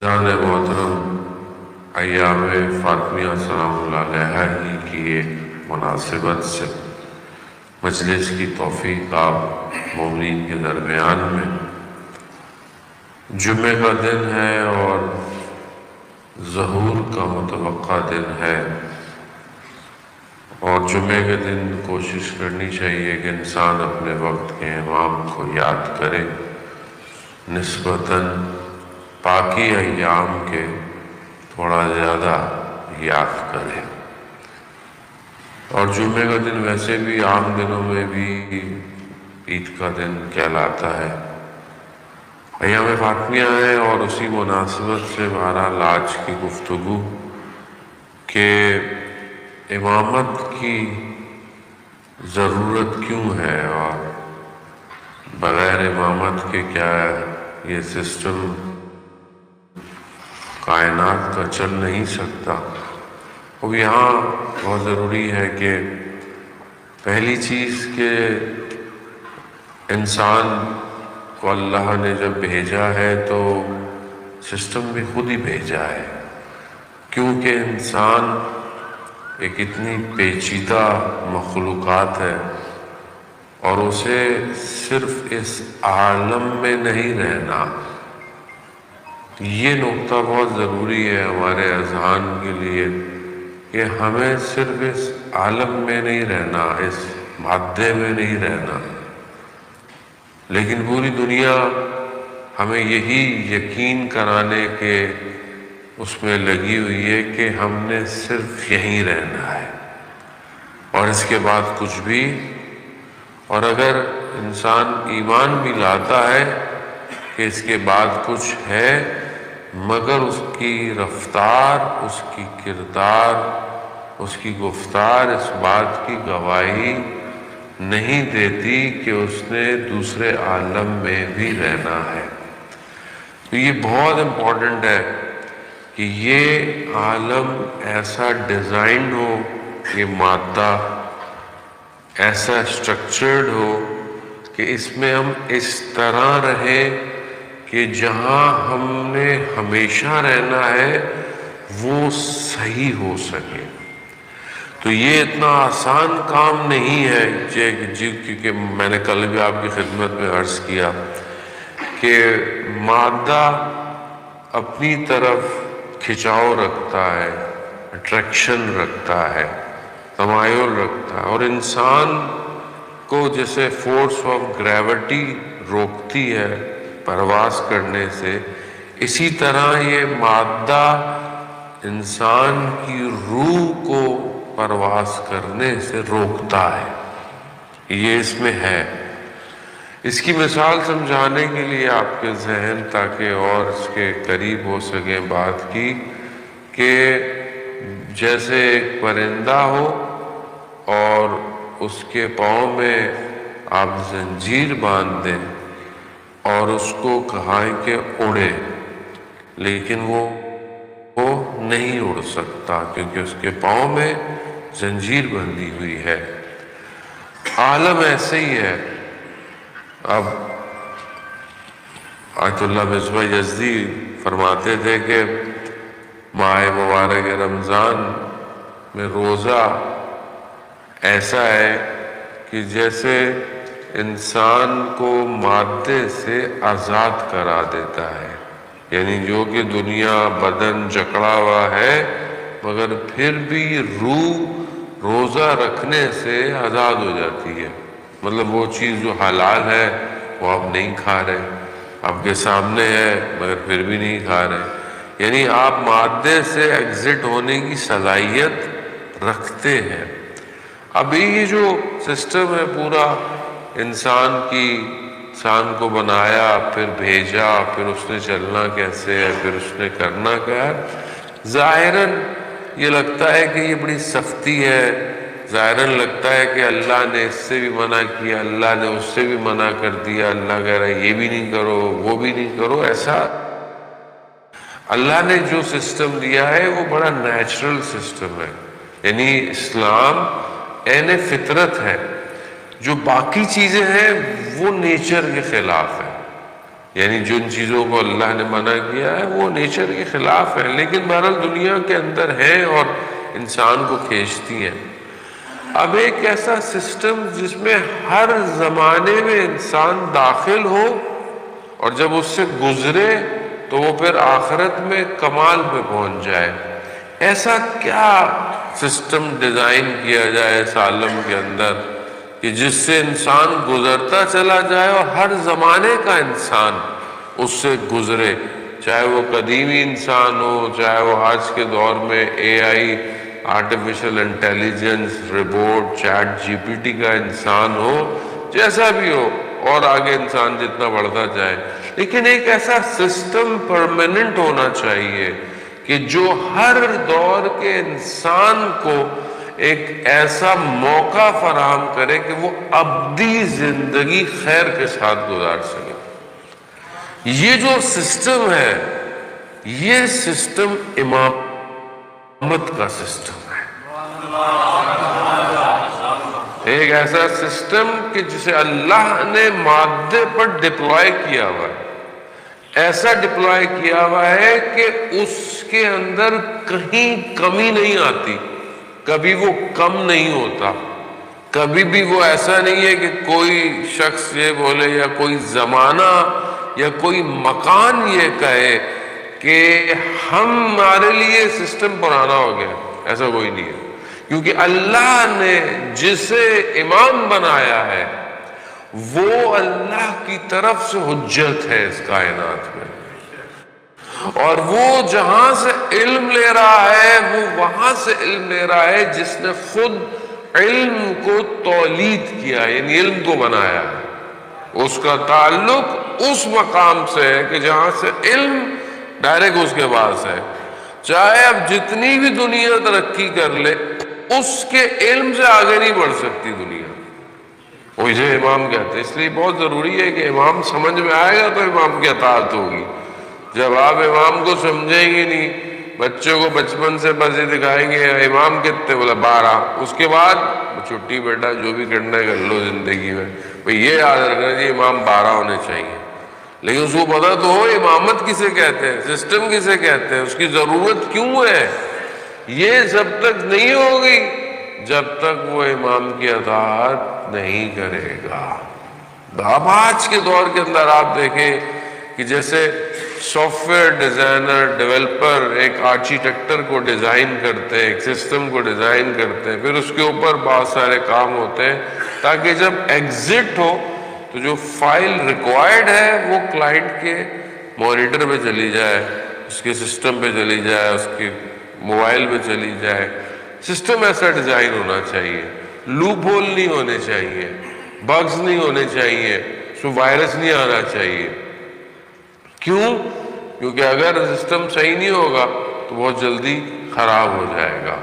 جان محترم ایام فاطمیہ سلام اللہ علیہ ہی کی ایک مناسبت سے مجلس کی توفیق آپ مومنین کے درمیان میں جمعہ کا دن ہے اور ظہور کا متوقع دن ہے، اور جمعے کے دن کوشش کرنی چاہیے کہ انسان اپنے وقت کے امام کو یاد کرے، نسبتاً باقی ایام کے تھوڑا زیادہ یاد کرے۔ اور جمعے کا دن ویسے بھی عام دنوں میں بھی عید کا دن کہلاتا ہے، ایام فاطمیہ ہے، اور اسی مناسبت سے بہرحال آج کی گفتگو کہ امامت کی ضرورت کیوں ہے اور بغیر امامت کے کیا یہ سسٹم کائنات کا چل نہیں سکتا۔ اب یہاں بہت ضروری ہے کہ پہلی چیز کہ انسان کو اللہ نے جب بھیجا ہے تو سسٹم بھی خود ہی بھیجا ہے، کیونکہ انسان ایک اتنی پیچیدہ مخلوقات ہے اور اسے صرف اس عالم میں نہیں رہنا۔ یہ نقطہ بہت ضروری ہے ہمارے اذہان کے لیے کہ ہمیں صرف اس عالم میں نہیں رہنا، اس مادے میں نہیں رہنا، لیکن پوری دنیا ہمیں یہی یقین کرانے کے اس میں لگی ہوئی ہے کہ ہم نے صرف یہیں رہنا ہے اور اس کے بعد کچھ بھی۔ اور اگر انسان ایمان بھی لاتا ہے کہ اس کے بعد کچھ ہے، مگر اس کی رفتار، اس کی کردار، اس کی گفتار اس بات کی گواہی نہیں دیتی کہ اس نے دوسرے عالم میں بھی رہنا ہے۔ تو یہ بہت امپورٹنٹ ہے کہ یہ عالم ایسا ڈیزائن ہو، یہ مادہ ایسا اسٹرکچرڈ ہو کہ اس میں ہم اس طرح رہیں کہ جہاں ہم نے ہمیشہ رہنا ہے وہ صحیح ہو سکے۔ تو یہ اتنا آسان کام نہیں ہے کیونکہ میں نے کل بھی آپ کی خدمت میں عرض کیا کہ مادہ اپنی طرف کھچاؤ رکھتا ہے، اٹریکشن رکھتا ہے، تمایل رکھتا ہے، اور انسان کو جیسے فورس آف گریوٹی روکتی ہے پرواز کرنے سے، اسی طرح یہ مادہ انسان کی روح کو پرواز کرنے سے روکتا ہے۔ یہ اس میں ہے۔ اس کی مثال سمجھانے کے لیے آپ کے ذہن تاکہ اور اس کے قریب ہو سکے بات کی کہ جیسے ایک پرندہ ہو اور اس کے پاؤں میں آپ زنجیر باندھ دیں اور اس کو کہیں کہ اڑے، لیکن وہ نہیں اڑ سکتا کیونکہ اس کے پاؤں میں زنجیر بندھی ہوئی ہے۔ عالم ایسے ہی ہے۔ اب آیت اللہ مصباح یزدی فرماتے تھے کہ ماہ مبارک رمضان میں روزہ ایسا ہے کہ جیسے انسان کو مادے سے آزاد کرا دیتا ہے، یعنی جو کہ دنیا بدن جکڑا ہوا ہے مگر پھر بھی روح روزہ رکھنے سے آزاد ہو جاتی ہے۔ مطلب وہ چیز جو حلال ہے وہ آپ نہیں کھا رہے، آپ کے سامنے ہے مگر پھر بھی نہیں کھا رہے، یعنی آپ مادے سے ایگزٹ ہونے کی صلاحیت رکھتے ہیں۔ اب یہ جو سسٹم ہے پورا انسان کو بنایا، پھر بھیجا، پھر اس نے چلنا کیسے ہے، پھر اس نے کرنا کیا ہے، ظاہراً یہ لگتا ہے کہ یہ بڑی سختی ہے، ظاہراً لگتا ہے کہ اللہ نے اس سے بھی منع کیا، اللہ نے اس سے بھی منع کر دیا، اللہ کہہ رہا ہے یہ بھی نہیں کرو وہ بھی نہیں کرو۔ ایسا اللہ نے جو سسٹم دیا ہے وہ بڑا نیچرل سسٹم ہے، یعنی اسلام عین فطرت ہے۔ جو باقی چیزیں ہیں وہ نیچر کے خلاف ہے۔ یعنی جن چیزوں کو اللہ نے منع کیا ہے وہ نیچر کے خلاف ہے، لیکن بہرحال دنیا کے اندر ہیں اور انسان کو کھینچتی ہیں۔ اب ایک ایسا سسٹم جس میں ہر زمانے میں انسان داخل ہو اور جب اس سے گزرے تو وہ پھر آخرت میں کمال پہ پہنچ جائے، ایسا کیا سسٹم ڈیزائن کیا جائے اس عالم کے اندر کہ جس سے انسان گزرتا چلا جائے اور ہر زمانے کا انسان اس سے گزرے، چاہے وہ قدیمی انسان ہو، چاہے وہ آج کے دور میں A I, artificial intelligence, robot, chat G P T کا انسان ہو، جیسا بھی ہو، اور آگے انسان جتنا بڑھتا جائے، لیکن ایک ایسا سسٹم پرماننٹ ہونا چاہیے کہ جو ہر دور کے انسان کو ایک ایسا موقع فراہم کرے کہ وہ ابدی زندگی خیر کے ساتھ گزار سکے۔ یہ جو سسٹم ہے، یہ سسٹم امامت کا سسٹم ہے، ایک ایسا سسٹم کہ جسے اللہ نے مادے پر ڈپلوائے کیا ہوا ہے، ایسا ڈپلوائے کیا ہوا ہے کہ اس کے اندر کہیں کمی نہیں آتی، کبھی وہ کم نہیں ہوتا، کبھی بھی وہ ایسا نہیں ہے کہ کوئی شخص یہ بولے یا کوئی زمانہ یا کوئی مکان یہ کہے کہ ہمارے لیے سسٹم پرانا ہو گیا، ایسا کوئی نہیں ہے، کیونکہ اللہ نے جسے امام بنایا ہے وہ اللہ کی طرف سے حجت ہے اس کائنات میں، اور وہ جہاں سے علم لے رہا ہے وہ وہاں سے علم لے رہا ہے جس نے خود علم کو تولید کیا، یعنی علم کو بنایا ہے، اس کا تعلق اس مقام سے ہے کہ جہاں سے علم ڈائریکٹ اس کے پاس ہے، چاہے اب جتنی بھی دنیا ترقی کر لے اس کے علم سے آگے نہیں بڑھ سکتی دنیا، وہ اسے امام کہتے ہیں۔ اس لیے بہت ضروری ہے کہ امام سمجھ میں آئے گا تو امام کی اطاعت ہوگی، جب آپ امام کو سمجھیں گے نہیں، بچوں کو بچپن سے بس یہ دکھائیں گے امام کتنے، بولا 12، اس کے بعد چھٹی بیٹا جو بھی کرنا ہے کر لو زندگی میں، بھئی یہ یاد رکھنا جی امام 12 ہونے چاہیے، لیکن اس کو پتا تو ہو امامت کسے کہتے ہیں، سسٹم کسے کہتے ہیں، اس کی ضرورت کیوں ہے، یہ جب تک نہیں ہوگی جب تک وہ امام کی اطاعت نہیں کرے گا۔ اب آج کے دور کے اندر آپ دیکھیں کہ جیسے سافٹ ویئر ڈیزائنر، ڈیولپر ایک آرکیٹیکٹر کو ڈیزائن کرتے ہیں، ایک سسٹم کو ڈیزائن کرتے ہیں، پھر اس کے اوپر بہت سارے کام ہوتے ہیں تاکہ جب ایگزٹ ہو تو جو فائل ریکوائرڈ ہے وہ کلائنٹ کے مانیٹر پہ چلی جائے، اس کے سسٹم پہ چلی جائے، اس کے موبائل پہ چلی جائے۔ سسٹم ایسا ڈیزائن ہونا چاہیے، لوپ ہول نہیں ہونے چاہیے، بگز نہیں ہونے چاہیے، اس میں وائرس نہیں آنا چاہیے۔ کیوں؟ کیونکہ اگر سسٹم صحیح نہیں ہوگا تو بہت جلدی خراب ہو جائے گا۔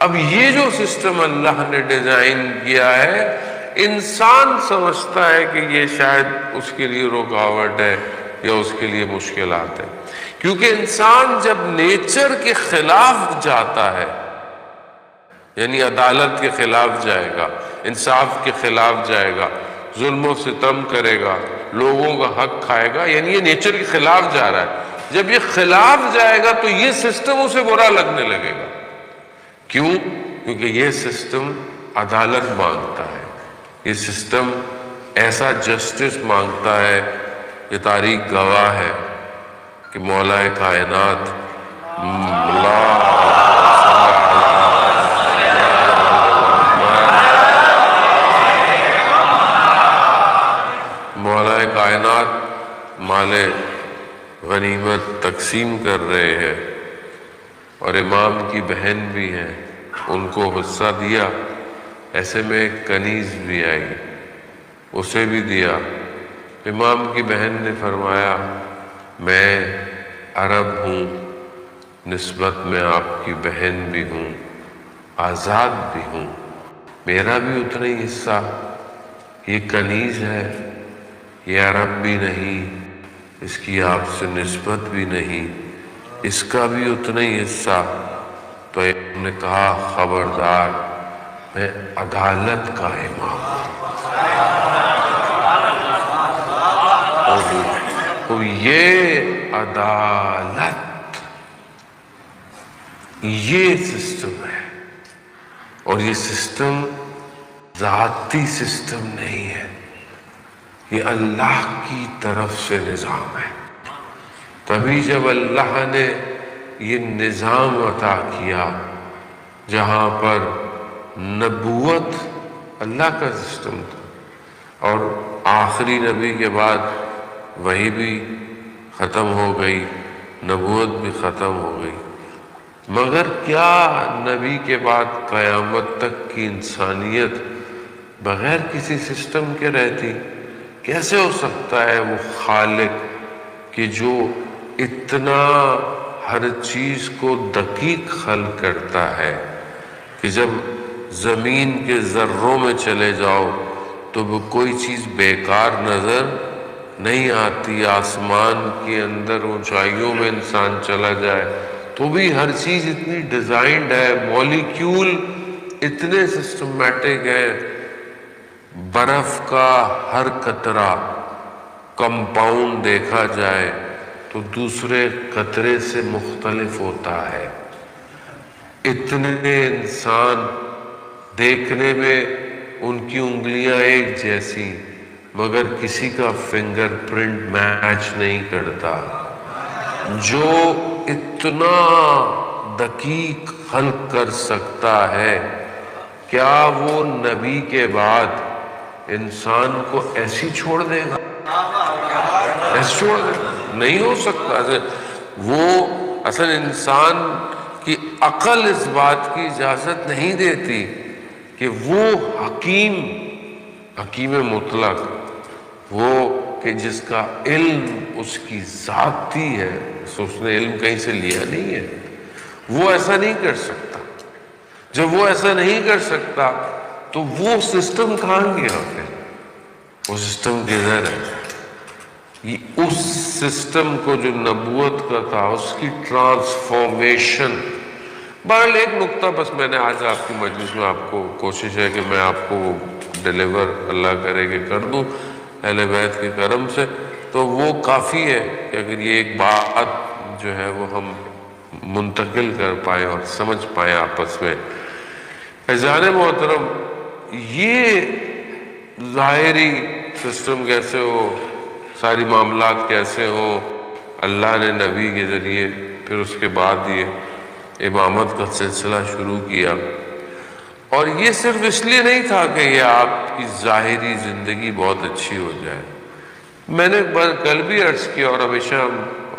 اب یہ جو سسٹم اللہ نے ڈیزائن کیا ہے، انسان سمجھتا ہے کہ یہ شاید اس کے لیے رکاوٹ ہے یا اس کے لیے مشکلات ہے، کیونکہ انسان جب نیچر کے خلاف جاتا ہے، یعنی عدالت کے خلاف جائے گا، انصاف کے خلاف جائے گا، ظلم و ستم کرے گا، لوگوں کا حق کھائے گا، یعنی یہ نیچر کے خلاف جا رہا ہے، جب یہ خلاف جائے گا تو یہ سسٹم اسے برا لگنے لگے گا۔ کیوں؟ کیونکہ یہ سسٹم عدالت مانگتا ہے، یہ سسٹم ایسا جسٹس مانگتا ہے، یہ تاریخ گواہ ہے کہ مولا کائنات مولا کائنات مال غنیمت تقسیم کر رہے ہیں، اور امام کی بہن بھی ہیں، ان کو حصہ دیا، ایسے میں ایک کنیز بھی آئی، اسے بھی دیا۔ امام کی بہن نے فرمایا میں عرب ہوں، نسبت میں آپ کی بہن بھی ہوں، آزاد بھی ہوں، میرا بھی اتنا ہی حصہ، یہ کنیز ہے، یہ عرب بھی نہیں، اس کی آپ سے نسبت بھی نہیں، اس کا بھی اتنا ہی حصہ۔ تو انہوں نے کہا خبردار، میں عدالت کا امام ہوں، تو یہ عدالت، یہ سسٹم ہے، اور یہ سسٹم ذاتی سسٹم نہیں ہے، یہ اللہ کی طرف سے نظام ہے۔ تبھی جب اللہ نے یہ نظام عطا کیا جہاں پر نبوت اللہ کا سسٹم تھا، اور آخری نبی کے بعد وہی بھی ختم ہو گئی، نبوت بھی ختم ہو گئی، مگر کیا نبی کے بعد قیامت تک کی انسانیت بغیر کسی سسٹم کے رہتی؟ کیسے ہو سکتا ہے وہ خالق کہ جو اتنا ہر چیز کو دقیق خلق کرتا ہے کہ جب زمین کے ذروں میں چلے جاؤ تو وہ کوئی چیز بیکار نظر نہیں آتی، آسمان کے اندر اونچائیوں میں انسان چلا جائے تو بھی ہر چیز اتنی ڈیزائنڈ ہے، مولیکیول اتنے سسٹمیٹک ہے، برف کا ہر قطرہ کمپاؤنڈ دیکھا جائے تو دوسرے قطرے سے مختلف ہوتا ہے، اتنے انسان دیکھنے میں ان کی انگلیاں ایک جیسی مگر کسی کا فنگر پرنٹ میچ نہیں کرتا، جو اتنا دقیق خلق کر سکتا ہے کیا وہ نبی کے بعد انسان کو ایسی چھوڑ دے گا؟ ایسے چھوڑ دے گا؟ نہیں ہو سکتا۔ وہ اصل انسان کی عقل اس بات کی اجازت نہیں دیتی کہ وہ حکیم مطلق، وہ کہ جس کا علم اس کی ذاتی ہے، اس نے علم کہیں سے لیا نہیں ہے، وہ ایسا نہیں کر سکتا۔ جب وہ ایسا نہیں کر سکتا تو وہ سسٹم کہاں گیا پھر؟ وہ سسٹم کدھر ہے؟ اس سسٹم کو جو نبوت کا تھا اس کی ٹرانسفارمیشن۔ بہرحال ایک نقطہ بس میں نے آج آپ کی مجلس میں آپ کو کوشش ہے کہ میں آپ کو ڈیلیور اللہ کرے کہ کر دوں اہل بیت کے کرم سے، تو وہ کافی ہے کہ اگر یہ ایک بات جو ہے وہ ہم منتقل کر پائیں اور سمجھ پائیں آپس میں۔ عزیزان محترم، یہ ظاہری سسٹم کیسے ہو، ساری معاملات کیسے ہو، اللہ نے نبی کے ذریعے پھر اس کے بعد یہ امامت کا سلسلہ شروع کیا، اور یہ صرف اس لیے نہیں تھا کہ یہ آپ کی ظاہری زندگی بہت اچھی ہو جائے۔ میں نے کل بھی عرض کیا اور ہمیشہ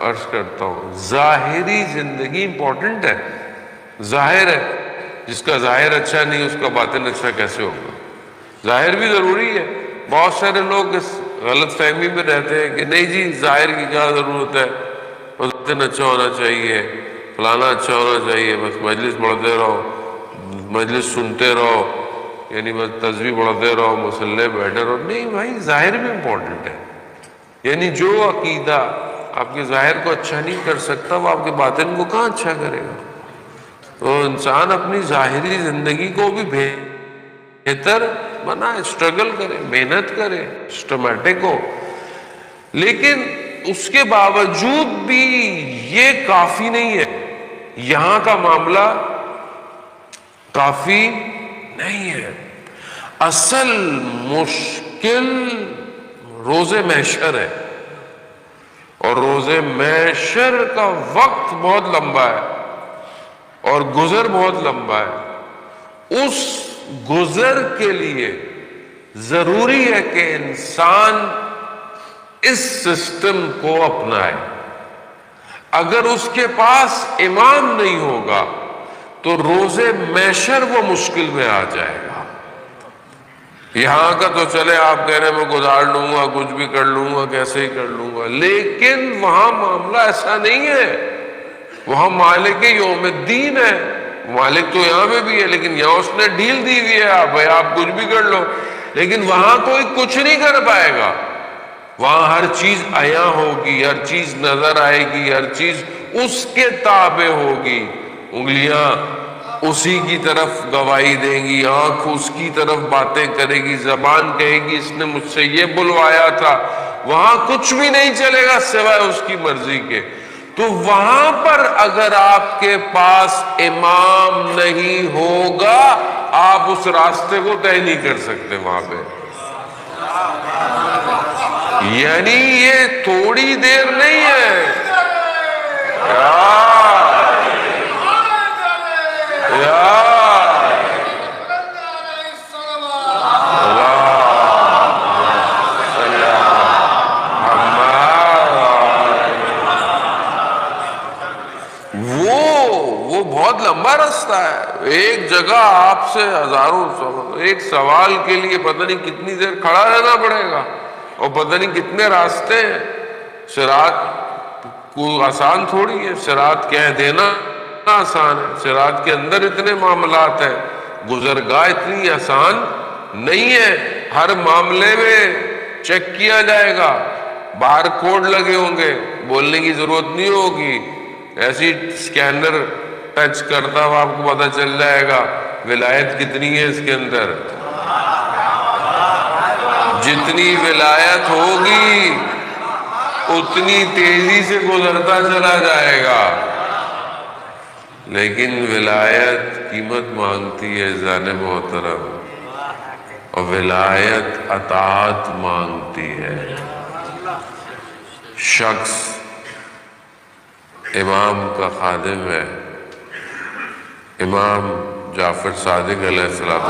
عرض کرتا ہوں، ظاہری زندگی امپورٹنٹ ہے، ظاہر ہے، جس کا ظاہر اچھا نہیں اس کا باطن اچھا کیسے ہوگا؟ ظاہر بھی ضروری ہے۔ بہت سارے لوگ اس غلط فہمی میں رہتے ہیں کہ نہیں جی ظاہر کی کیا ضرورت ہے، باطن اچھا ہونا چاہیے، فلانا اچھا ہونا چاہیے، بس مجلس پڑھتے رہو، مجلس سنتے رہو، یعنی بس تسبیح پڑھتے رہو، مصلی بیٹھے رہو۔ نہیں بھائی، ظاہر بھی امپورٹنٹ ہے، یعنی جو عقیدہ آپ کے ظاہر کو اچھا نہیں کر سکتا وہ آپ کے باطن کو کہاں اچھا کرے گا؟ تو انسان اپنی ظاہری زندگی کو بھی بہتر بنائے، اسٹرگل کرے، محنت کرے، سسٹمیٹک ہو، لیکن اس کے باوجود بھی یہ کافی نہیں ہے، یہاں کا معاملہ کافی نہیں ہے۔ اصل مشکل روز محشر ہے، اور روز محشر کا وقت بہت لمبا ہے اور گزر بہت لمبا ہے۔ اس گزر کے لیے ضروری ہے کہ انسان اس سسٹم کو اپنائے۔ اگر اس کے پاس امام نہیں ہوگا تو روز محشر وہ مشکل میں آ جائے گا۔ یہاں کا تو چلے آپ کہہ رہے ہیں میں گزار لوں گا، کچھ بھی کر لوں گا، کیسے ہی کر لوں گا، لیکن وہاں معاملہ ایسا نہیں ہے۔ وہاں مالک یوم الدین ہے، مالک تو یہاں پہ بھی ہے لیکن یہاں اس نے ڈیل دی ہوئی ہے، آپ کچھ بھی کر لو، لیکن وہاں کوئی کچھ نہیں کر پائے گا۔ وہاں ہر چیز عیاں ہوگی، ہر چیز نظر آئے گی، ہر چیز اس کے تابع ہوگی، انگلیاں اسی کی طرف گواہی دیں گی، آنکھ اس کی طرف باتیں کرے گی، زبان کہے گی اس نے مجھ سے یہ بلوایا تھا، وہاں کچھ بھی نہیں چلے گا سوائے اس کی مرضی کے. تو وہاں پر اگر آپ کے پاس امام نہیں ہوگا آپ اس راستے کو طے نہیں کر سکتے وہاں پہ. یعنی یہ تھوڑی دیر نہیں ہے. وہ بہت لمبا راستہ ہے. ایک جگہ آپ سے ہزاروں ایک سوال کے لیے پتہ نہیں کتنی دیر کھڑا رہنا پڑے گا اور پتہ نہیں کتنے راستے ہیں. صراط کو آسان تھوڑی ہے. صراط کہہ دینا آسان ہے. صراط کے اندر اتنے معاملات ہیں. گزرگاہ اتنی آسان نہیں ہے. ہر معاملے میں چیک کیا جائے گا. بار کوڈ لگے ہوں گے. بولنے کی ضرورت نہیں ہوگی. ایسی سکینر ٹچ کرتا ہوا آپ کو پتہ چل جائے گا ولایت کتنی ہے اس کے اندر. جتنی ولایت ہوگی اتنی تیزی سے گزرتا چلا جائے گا. لیکن ولایت قیمت مانگتی ہے جان محترم, اور ولایت اطاعت مانگتی ہے. شخص امام کا خادم ہے, امام جعفر صادق علیہ السلام,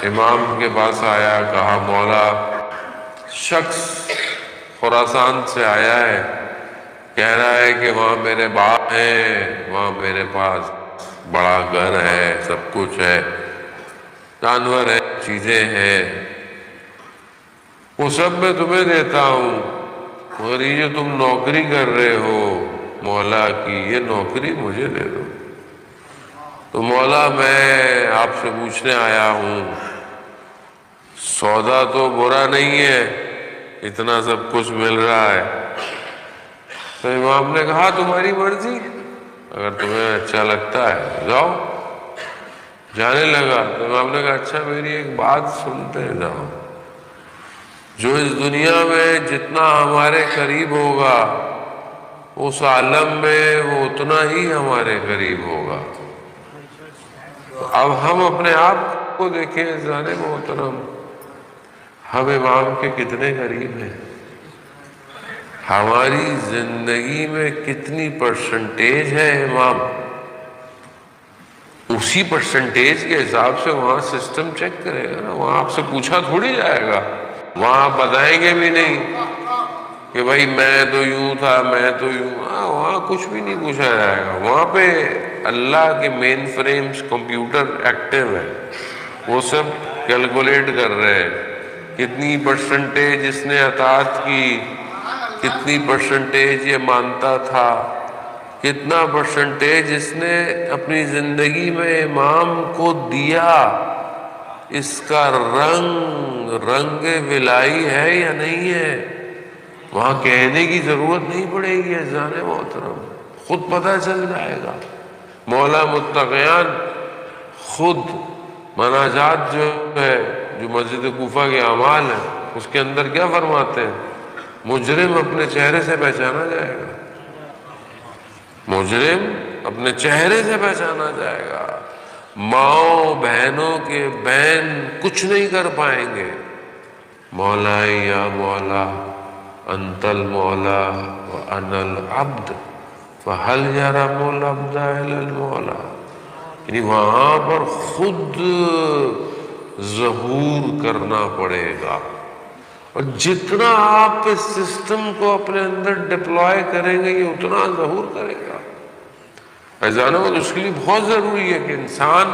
امام کے پاس آیا, کہا مولا شخص خراسان سے آیا ہے, کہہ رہا ہے کہ وہاں میرے باپ ہیں, وہاں میرے پاس بڑا گھر ہے, سب کچھ ہے, جانور ہے, چیزیں ہیں, وہ سب میں تمہیں دیتا ہوں, مگر یہ جو تم نوکری کر رہے ہو مولا کی, یہ نوکری مجھے دے دو. تو مولا میں آپ سے پوچھنے آیا ہوں, سودا تو برا نہیں ہے, اتنا سب کچھ مل رہا ہے. تو امام نے کہا تمہاری مرضی, اگر تمہیں اچھا لگتا ہے جاؤ. جانے لگا تو امام نے کہا اچھا میری ایک بات سنتے جاؤ, جو اس دنیا میں جتنا ہمارے قریب ہوگا اس عالم میں وہ اتنا ہی ہمارے قریب ہوگا. اب ہم اپنے آپ کو دیکھیں جان محترم, ہم امام کے کتنے قریب ہیں, ہماری زندگی میں کتنی پرسنٹیج ہے امام, اسی پرسنٹیج کے حساب سے وہاں سسٹم چیک کرے گا نا. وہاں آپ سے پوچھا تھوڑی جائے گا, وہاں آپ بتائیں گے بھی نہیں کہ بھائی میں تو یوں تھا, میں تو یوں, وہاں کچھ بھی نہیں پوچھا جائے گا. وہاں پہ اللہ کے مین فریمز کمپیوٹر ایکٹیو ہے, وہ سب کیلکولیٹ کر رہے ہیں کتنی پرسنٹیج اس نے اطاعت کی, کتنی پرسنٹیج یہ مانتا تھا, کتنا پرسنٹیج اس نے اپنی زندگی میں امام کو دیا, اس کا رنگ ولائی ہے یا نہیں ہے. وہاں کہنے کی ضرورت نہیں پڑے گی اذان محترم, خود پتہ چل جائے گا. مولا متقیان خود مناجات جو ہے, جو مسجد کوفہ کے اعمال ہیں, اس کے اندر کیا فرماتے ہیں, مجرم اپنے چہرے سے پہچانا جائے گا, مجرم اپنے چہرے سے پہچانا جائے گا. ماؤں بہنوں کے بہن کچھ نہیں کر پائیں گے. مولا یا مولا انت المولا وانا العبد فهل يرم العبد الى المولا. یعنی وہاں پر خود ظہور کرنا پڑے گا, اور جتنا آپ اس سسٹم کو اپنے اندر ڈپلوائے کریں گے یہ اتنا ظہور کرے گا. ایزانوں اس کے لیے بہت ضروری ہے کہ انسان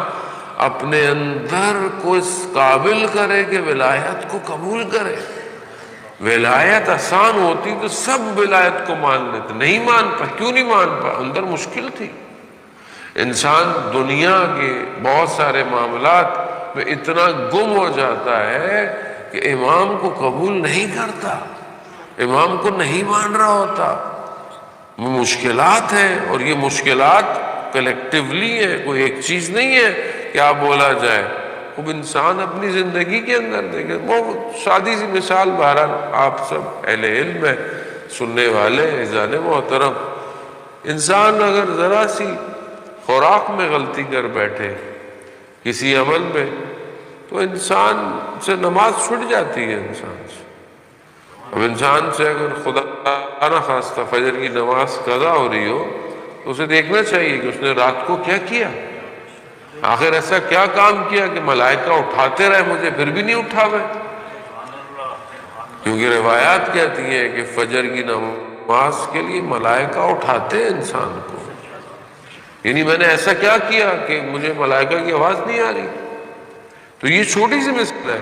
اپنے اندر کو اس قابل کرے کہ ولایت کو قبول کرے. ولایت آسان ہوتی تو سب ولایت کو مان لیتے, نہیں مان پا. کیوں نہیں مان پا؟ اندر مشکل تھی. انسان دنیا کے بہت سارے معاملات میں اتنا گم ہو جاتا ہے کہ امام کو قبول نہیں کرتا, امام کو نہیں مان رہا ہوتا. مشکلات ہیں, اور یہ مشکلات کلیکٹیولی ہے، کوئی ایک چیز نہیں ہے کہ آپ بولا جائے. اب انسان اپنی زندگی کے اندر دیکھیں، وہ سادی سی مثال، بہرحال آپ سب اہل علم ہے، سننے والے عزیزان محترم، انسان اگر ذرا سی خوراک میں غلطی کر بیٹھے، کسی عمل میں، تو انسان سے نماز چھوٹ جاتی ہے. انسان سے، اب انسان سے اگر خدا نہ خواستہ فجر کی نماز قضا ہو رہی ہو تو اسے دیکھنا چاہیے کہ اس نے رات کو کیا کیا، آخر ایسا کیا کام کیا کہ ملائکہ اٹھاتے رہے مجھے پھر بھی نہیں اٹھاوے. کیونکہ روایات کہتی ہیں کہ فجر کی نماز کے لیے ملائکہ اٹھاتے ہیں انسان کو. یعنی میں نے ایسا کیا کیا کہ مجھے ملائکہ کی آواز نہیں آ رہی. تو یہ چھوٹی سی مثال ہے.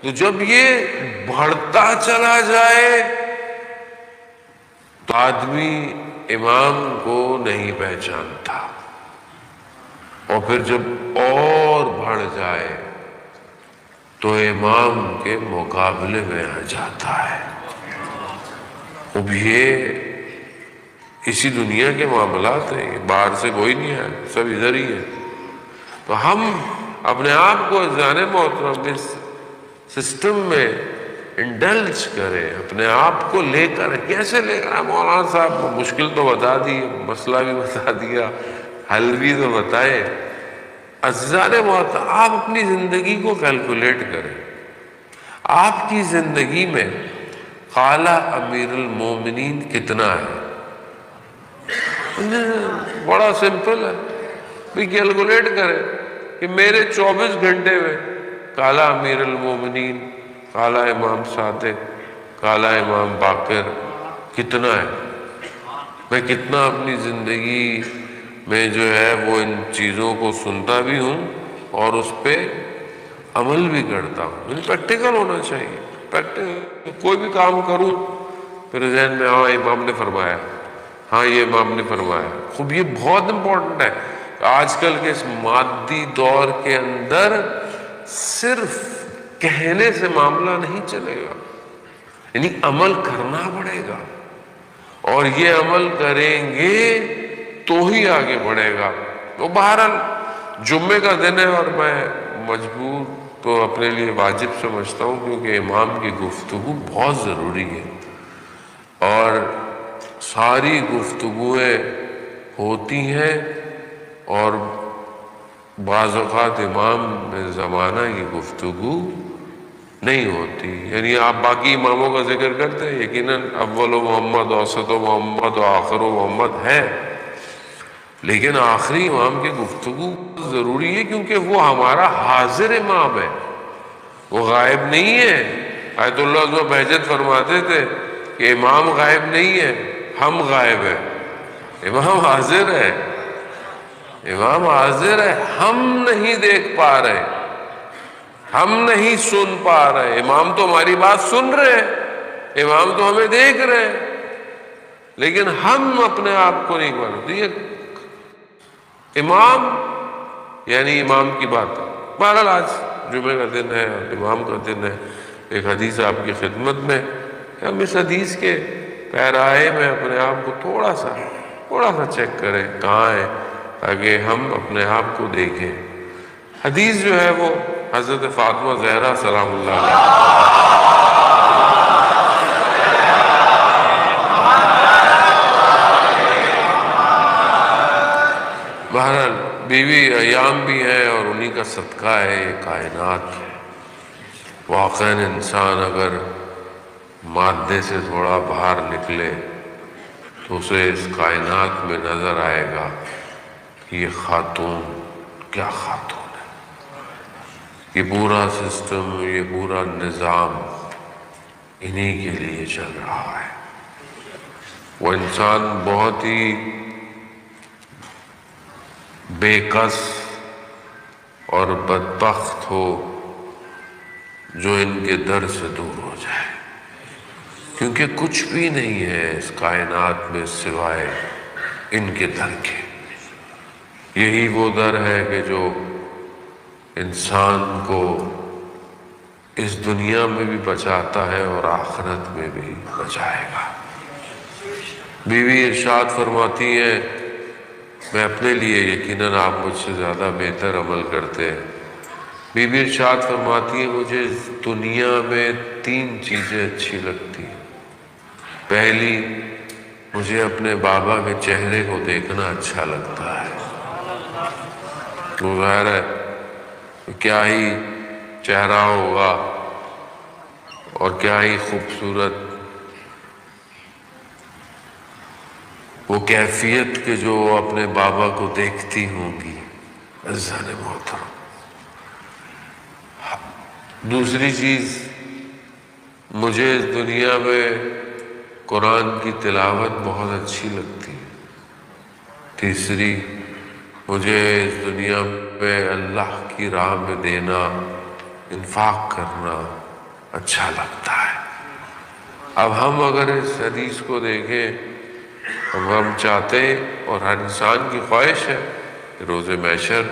تو جب یہ بڑھتا چلا جائے تو آدمی امام کو نہیں پہچانتا، اور پھر جب اور بڑھ جائے تو امام کے مقابلے میں آ جاتا ہے. اب یہ اسی دنیا کے معاملات ہیں، یہ باہر سے کوئی نہیں ہے، سب ادھر ہی ہے. تو ہم اپنے آپ کو جانے محترم اس سسٹم میں انڈلج کریں، اپنے آپ کو لے کر. کیسے لے کر؟ مولانا صاحب مشکل تو بتا دی، مسئلہ بھی بتا دیا، حل بھی تو بتائے. عزیزان محترم، آپ اپنی زندگی کو کیلکولیٹ کریں. آپ کی زندگی میں قال امیر المومنین کتنا ہے؟ بڑا سمپل ہے، بھی کیلکولیٹ کریں کہ میرے 24 گھنٹے میں قال امیر المومنین، قال امام صادق، قال امام باقر کتنا ہے. میں کتنا اپنی زندگی میں جو ہے وہ ان چیزوں کو سنتا بھی ہوں اور اس پہ عمل بھی کرتا ہوں. یعنی پریکٹیکل ہونا چاہیے. کوئی بھی کام کروں پھر ذہن میں ہاں امام نے فرمایا، ہاں یہ امام نے فرمایا. خوب یہ بہت امپورٹنٹ ہے. آج کل کے اس مادی دور کے اندر صرف کہنے سے معاملہ نہیں چلے گا، یعنی عمل کرنا پڑے گا، اور یہ عمل کریں گے تو ہی آگے بڑھے گا. تو بہرحال جمعے کا دن ہے اور میں مجبور تو اپنے لیے واجب سمجھتا ہوں، کیونکہ امام کی گفتگو بہت ضروری ہے. اور ساری گفتگویں ہوتی ہیں اور بعض اوقات امام زمانہ کی گفتگو نہیں ہوتی. یعنی آپ باقی اماموں کا ذکر کرتے ہیں، یقیناً اول و محمد، اوسط و محمد و آخر و محمد ہے، لیکن آخری امام کی گفتگو ضروری ہے، کیونکہ وہ ہمارا حاضر امام ہے، وہ غائب نہیں ہے. آیت اللہ عظمہ بہجت فرماتے تھے کہ امام غائب نہیں ہے، ہم غائب ہیں. امام حاضر ہے، امام حاضر ہے، ہم نہیں دیکھ پا رہے، ہم نہیں سن پا رہے. امام تو ہماری بات سن رہے ہیں، امام تو ہمیں دیکھ رہے ہیں، لیکن ہم اپنے آپ کو نہیں مانتے. امام یعنی امام کی بات. بہرحال آج جمعہ کا دن ہے اور امام کا دن ہے. ایک حدیث آپ کی خدمت میں، ہم اس حدیث کے پیرائے میں اپنے آپ کو تھوڑا سا چیک کریں کہاں ہے، تاکہ ہم اپنے آپ کو دیکھیں. حدیث جو ہے وہ حضرت فاطمہ زہرا سلام اللہ علیہ، بہرحال بیوی ایام بھی ہے اور انہی کا صدقہ ہے یہ کائنات. واقعاً انسان اگر مادے سے تھوڑا باہر نکلے تو اسے اس کائنات میں نظر آئے گا کہ یہ خاتون کیا خاتون ہے. یہ پورا سسٹم، یہ پورا نظام انہی کے لیے چل رہا ہے. وہ انسان بہت ہی بے کس اور بدبخت ہو جو ان کے در سے دور ہو جائے، کیونکہ کچھ بھی نہیں ہے اس کائنات میں سوائے ان کے در کے. یہی وہ در ہے کہ جو انسان کو اس دنیا میں بھی بچاتا ہے اور آخرت میں بھی بچائے گا. بیوی ارشاد فرماتی ہے میں اپنے لیے یقیناً آپ مجھ سے زیادہ بہتر عمل کرتے ہیں۔ بی بی ارشاد فرماتی ہیں مجھے دنیا میں 3 چیزیں اچھی لگتی ہیں۔ پہلی، مجھے اپنے بابا کے چہرے کو دیکھنا اچھا لگتا ہے۔ تو ظاہر ہے کیا ہی چہرہ ہوگا اور کیا ہی خوبصورت وہ کیفیت کہ جو اپنے بابا کو دیکھتی ہوں گی۔ عزیزان محترم، دوسری چیز، مجھے اس دنیا میں قرآن کی تلاوت بہت اچھی لگتی ہے۔ تیسری، مجھے اس دنیا میں اللہ کی راہ میں دینا، انفاق کرنا اچھا لگتا ہے۔ اب ہم اگر اس حدیث کو دیکھیں، ہم چاہتے ہیں اور ہر انسان کی خواہش ہے کہ روز محشر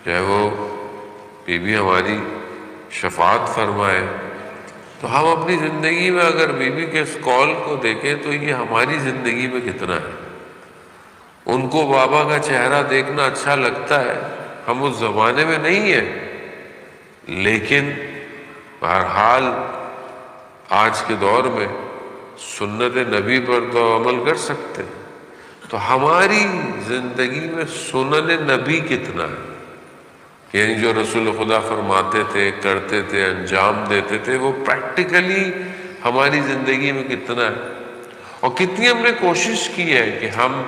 جو ہے وہ بی بی ہماری شفاعت فرمائے، تو ہم اپنی زندگی میں اگر بی بی کے اس قول کو دیکھیں تو یہ ہماری زندگی میں کتنا ہے۔ ان کو بابا کا چہرہ دیکھنا اچھا لگتا ہے، ہم اس زمانے میں نہیں ہیں، لیکن بہرحال آج کے دور میں سنت نبی پر تو عمل کر سکتے ہیں۔ تو ہماری زندگی میں سنن نبی کتنا ہے، یعنی جو رسول خدا فرماتے تھے، کرتے تھے، انجام دیتے تھے، وہ پریکٹیکلی ہماری زندگی میں کتنا ہے، اور کتنی ہم نے کوشش کی ہے کہ ہم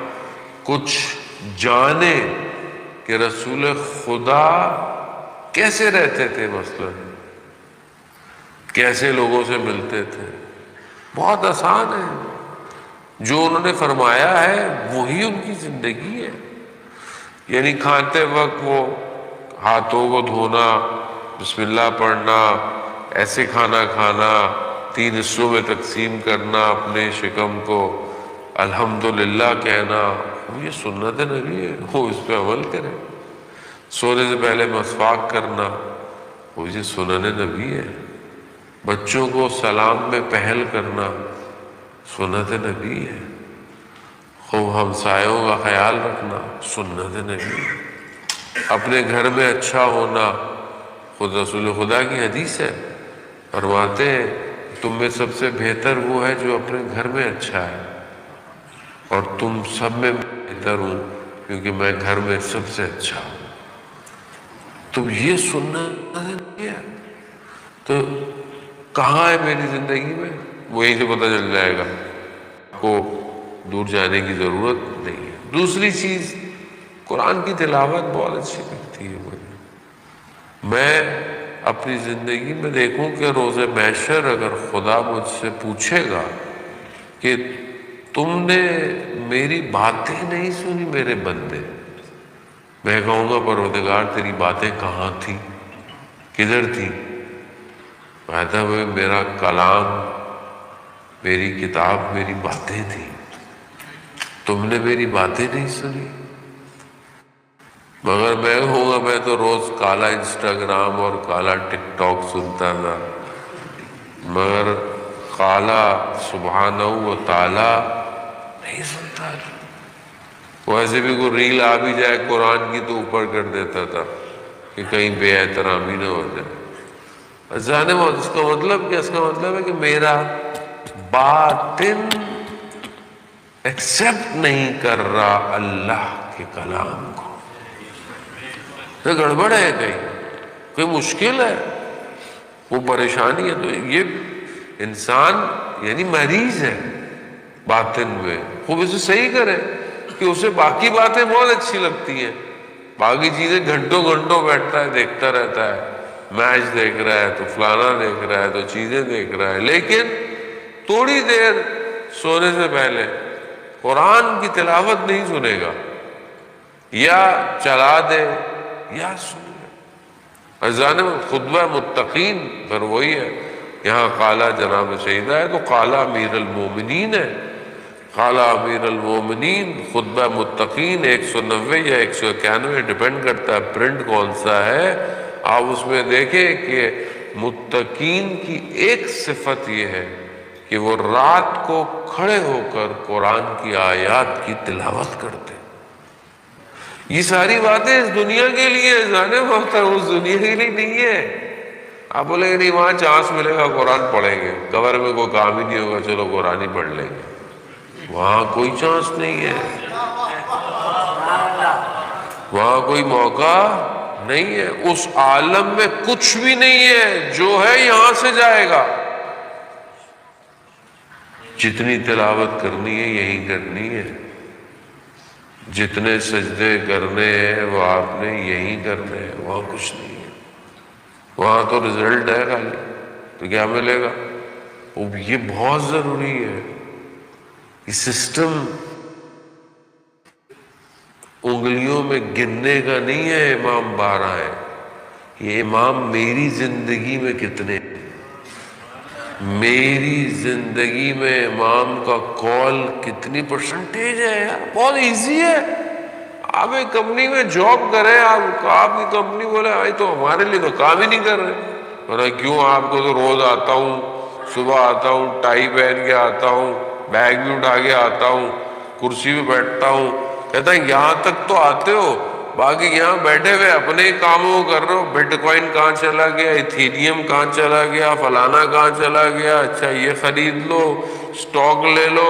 کچھ جانیں کہ رسول خدا کیسے رہتے تھے، مثلا کیسے لوگوں سے ملتے تھے۔ بہت آسان ہے، جو انہوں نے فرمایا ہے وہی ان کی زندگی ہے۔ یعنی کھاتے وقت وہ ہاتھوں کو دھونا، بسم اللہ پڑھنا، ایسے کھانا کھانا، 3 حصوں میں تقسیم کرنا اپنے شکم کو، الحمدللہ کہنا، وہ یہ سنت نبی ہے، وہ اس پہ عمل کرے۔ سونے سے پہلے مسواک کرنا، وہ یہ سنن نبی ہے۔ بچوں کو سلام میں پہل کرنا سنت نبی ہے۔ خوب ہمسایوں کا خیال رکھنا سنت نبی ہے۔ اپنے گھر میں اچھا ہونا، خود رسول خدا کی حدیث ہے، فرماتے ہیں تم میں سب سے بہتر وہ ہے جو اپنے گھر میں اچھا ہے، اور تم سب میں بہتر ہوں کیونکہ میں گھر میں سب سے اچھا ہوں۔ تو یہ سنت نبی ہے۔ تو کہاں ہے میری زندگی میں، وہیں سے پتہ چل جائے گا، کو دور جانے کی ضرورت نہیں ہے۔ دوسری چیز، قرآن کی تلاوت بہت اچھی لگتی ہے مجھے۔ میں اپنی زندگی میں دیکھوں کہ روز محشر اگر خدا مجھ سے پوچھے گا کہ تم نے میری باتیں نہیں سنی میرے بندے، میں کہوں گا پروردگار تیری باتیں کہاں تھیں، کدھر تھیں؟ کہتا ہے میرا کلام، میری کتاب، میری باتیں تھیں، تم نے میری باتیں نہیں سنی۔ مگر میں کہوں گا میں تو روز کالا انسٹاگرام اور کالا ٹک ٹاک سنتا تھا، مگر کالا سبحانہ و تعالی نہیں سنتا تھا۔ وہ ایسے بھی کوئی ریل آ بھی جائے قرآن کی تو اوپر کر دیتا تھا کہ کہیں بے احترامی نہ ہو جائے۔ جانے اس کا مطلب کیا؟ اس کا مطلب ہے کہ میرا باطن ایکسپٹ نہیں کر رہا اللہ کے کلام کو۔ یہ گڑبڑ ہے، کہیں کوئی مشکل ہے، وہ پریشانی ہے۔ تو یہ انسان یعنی مریض ہے باطن میں، خوب اسے صحیح کرے کہ اسے باقی باتیں بہت اچھی لگتی ہیں، باقی چیزیں گھنٹوں گھنٹوں بیٹھتا ہے دیکھتا رہتا ہے، میچ دیکھ رہا ہے تو فلانا دیکھ رہا ہے تو چیزیں دیکھ رہا ہے، لیکن تھوڑی دیر سونے سے پہلے قرآن کی تلاوت نہیں سنے گا، یا چلا دے یا سن لے۔ عزیزان خطبہ متقین پر وہی ہے، یہاں قالا جناب سیدہ ہے تو قالا امیر المومنین ہے، قالا امیر المومنین خطبہ متقین 190 یا 191 ڈیپینڈ کرتا ہے پرنٹ کون سا ہے۔ آپ اس میں دیکھیں کہ متقین کی ایک صفت یہ ہے کہ وہ رات کو کھڑے ہو کر قرآن کی آیات کی تلاوت کرتے۔ یہ ساری باتیں اس دنیا کے لیے جانے وقت ہے، اس دنیا کے لیے نہیں ہے۔ آپ بولیں گے نہیں وہاں چانس ملے گا قرآن پڑھیں گے، قبر میں کوئی کام ہی نہیں ہوگا چلو قرآن ہی پڑھ لیں گے، وہاں کوئی چانس نہیں ہے، وہاں کوئی موقع نہیں ہے، اس عالم میں کچھ بھی نہیں ہے، جو ہے یہاں سے جائے گا۔ جتنی تلاوت کرنی ہے یہی کرنی ہے، جتنے سجدے کرنے ہیں وہ آپ نے یہی کرنے ہیں، وہاں کچھ نہیں ہے، وہاں تو رزلٹ ہے خالی، تو کیا ملے گا؟ یہ بہت ضروری ہے۔ یہ سسٹم انگلیوں میں گننے کا نہیں ہے امام 12 ہے، یہ امام میری زندگی میں کتنے، میری زندگی میں امام کا کال کتنی پرسنٹیج ہے یار، بہت ایزی ہے۔ آپ ایک کمپنی میں جاب کریں، آپ کی کمپنی بولے بھائی تو ہمارے لیے تو کام ہی نہیں کر رہے، بولا کیوں؟ آپ کو تو روز آتا ہوں، صبح آتا ہوں، ٹائی پہن کے آتا ہوں، بیگ بھی اٹھا کے آتا ہوں، کرسی پہ بیٹھتا ہوں، کہتا ہے یہاں تک تو آتے ہو، باقی یہاں بیٹھے ہوئے اپنے ہی کاموں کر رہے ہو، بٹ کوائن کہاں چلا گیا، ایتھیریم کہاں چلا گیا، فلانا کہاں چلا گیا، اچھا یہ خرید لو، سٹاک لے لو،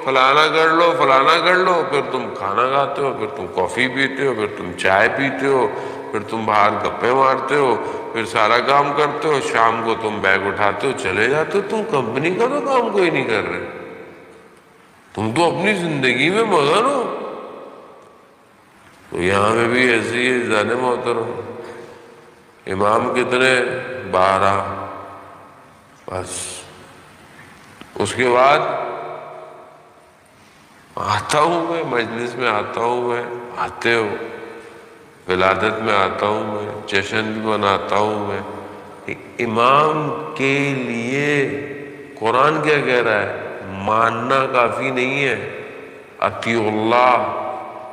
فلانا کر لو، فلانا کر لو، پھر تم کھانا کھاتے ہو، پھر تم کافی پیتے ہو، پھر تم چائے پیتے ہو، پھر تم باہر گپے مارتے ہو، پھر سارا کام کرتے ہو، شام کو تم بیگ اٹھاتے ہو چلے جاتے ہو، تم کمپنی کا تو کام کوئی نہیں کر رہے، تم تو اپنی زندگی میں مگن ہو۔ تو یہاں میں بھی ایسی ہے جانے محترم، امام کتنے؟ 12، بس اس کے بعد آتا ہوں میں مجلس میں، آتا ہوں میں، آتے ہو، ولادت میں آتا ہوں میں، جشن بھی مناتا ہوں میں۔ امام کے لیے قرآن کیا کہہ رہا ہے؟ ماننا کافی نہیں ہے، اطیعوا اللہ،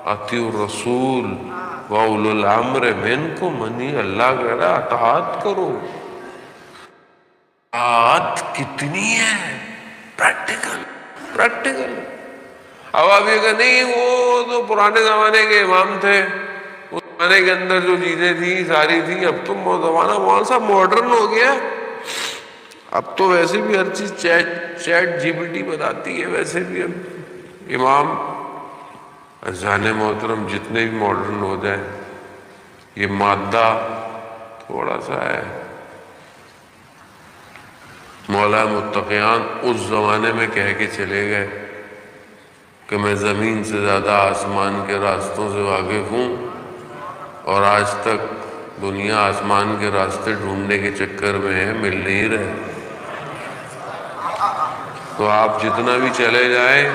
اطیعوا الرسول واولی الامر منکم، اللہ کہہ رہا ہے اطاعت کرو۔ اطاعت کتنی ہے؟ پریکٹیکل۔ اب آپ یہ کہ نہیں وہ تو پرانے زمانے کے امام تھے، اس زمانے کے اندر جو چیزیں تھیں ساری تھیں، اب تو زمانہ مولانا صاحب ماڈرن ہو گیا، اب تو ویسے بھی ہر چیز چیٹ جی پی ٹی بتاتی ہے، ویسے بھی اب امام اذان محترم جتنے بھی ماڈرن ہو جائیں، یہ مادہ تھوڑا سا ہے۔ مولا متقیان اس زمانے میں کہہ کے چلے گئے کہ میں زمین سے زیادہ آسمان کے راستوں سے واقف ہوں، اور آج تک دنیا آسمان کے راستے ڈھونڈنے کے چکر میں ہے، مل نہیں رہے۔ تو آپ جتنا بھی چلے جائیں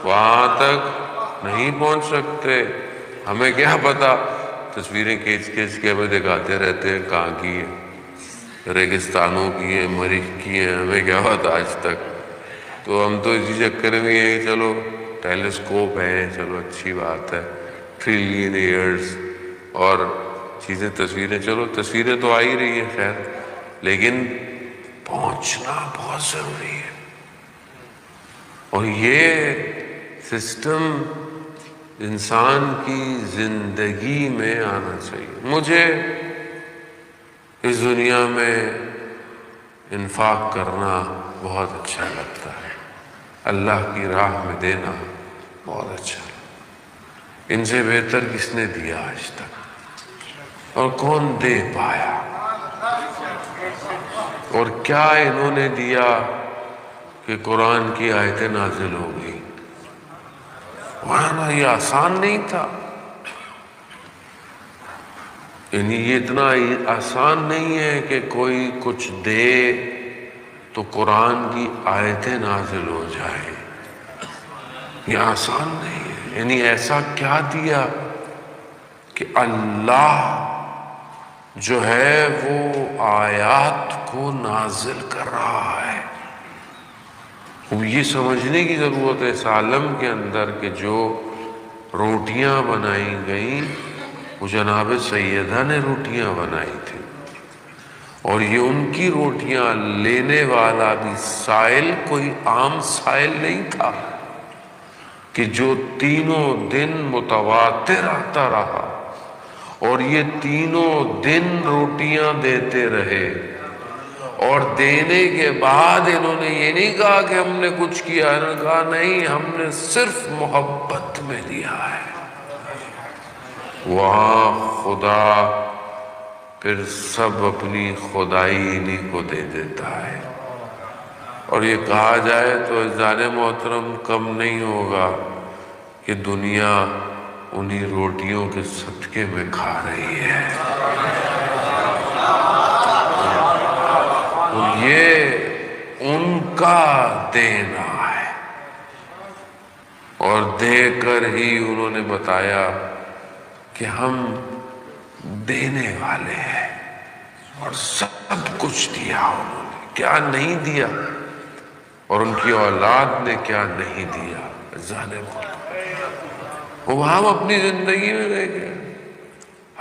وہاں تک نہیں پہنچ سکتے۔ ہمیں کیا پتا، تصویریں کھینچ کھینچ کے ہمیں دکھاتے رہتے ہیں کہاں کی ہے، ریگستانوں کی ہیں، مریخ کی ہیں، ہمیں کیا پتا آج تک۔ تو ہم تو اسی چکر میں ہیں، چلو ٹیلیسکوپ ہے، چلو اچھی بات ہے، ٹریلین ایئرز اور چیزیں، تصویریں، چلو تصویریں تو آ ہی رہی ہیں، خیر، لیکن پہنچنا بہت ضروری ہے۔ اور یہ سسٹم انسان کی زندگی میں آنا چاہیے۔ مجھے اس دنیا میں انفاق کرنا بہت اچھا لگتا ہے، اللہ کی راہ میں دینا بہت اچھا لگتا ہے۔ ان سے بہتر کس نے دیا آج تک، اور کون دے پایا، اور کیا انہوں نے دیا کہ قرآن کی آیتیں نازل ہو گئی، ورنہ یہ آسان نہیں تھا، یعنی یہ اتنا آسان نہیں ہے کہ کوئی کچھ دے تو قرآن کی آیتیں نازل ہو جائیں، یہ آسان نہیں ہے۔ یعنی ایسا کیا دیا کہ اللہ جو ہے وہ آیات کو نازل کر رہا ہے۔ اب یہ سمجھنے کی ضرورت ہے اس عالم کے اندر کہ جو روٹیاں بنائی گئیں وہ جناب سیدہ نے روٹیاں بنائی تھی، اور یہ ان کی روٹیاں لینے والا بھی سائل کوئی عام سائل نہیں تھا، کہ جو تینوں دن متواتر آتا رہا اور یہ تینوں دن روٹیاں دیتے رہے، اور دینے کے بعد انہوں نے یہ نہیں کہا کہ ہم نے کچھ کیا، انہوں نے کہا نہیں، ہم نے صرف محبت میں دیا ہے۔ وہاں خدا پھر سب اپنی خدائی انہی کو دے دیتا ہے۔ اور یہ کہا جائے تو عزیزان محترم کم نہیں ہوگا کہ دنیا انہی روٹیوں کے صدقے میں کھا رہی ہے۔ یہ ان کا دینا ہے، اور دے کر ہی انہوں نے بتایا کہ ہم دینے والے ہیں، اور سب کچھ دیا انہوں نے، کیا نہیں دیا، اور ان کی اولاد نے کیا نہیں دیا۔ وہ ہم اپنی زندگی میں دیکھیں،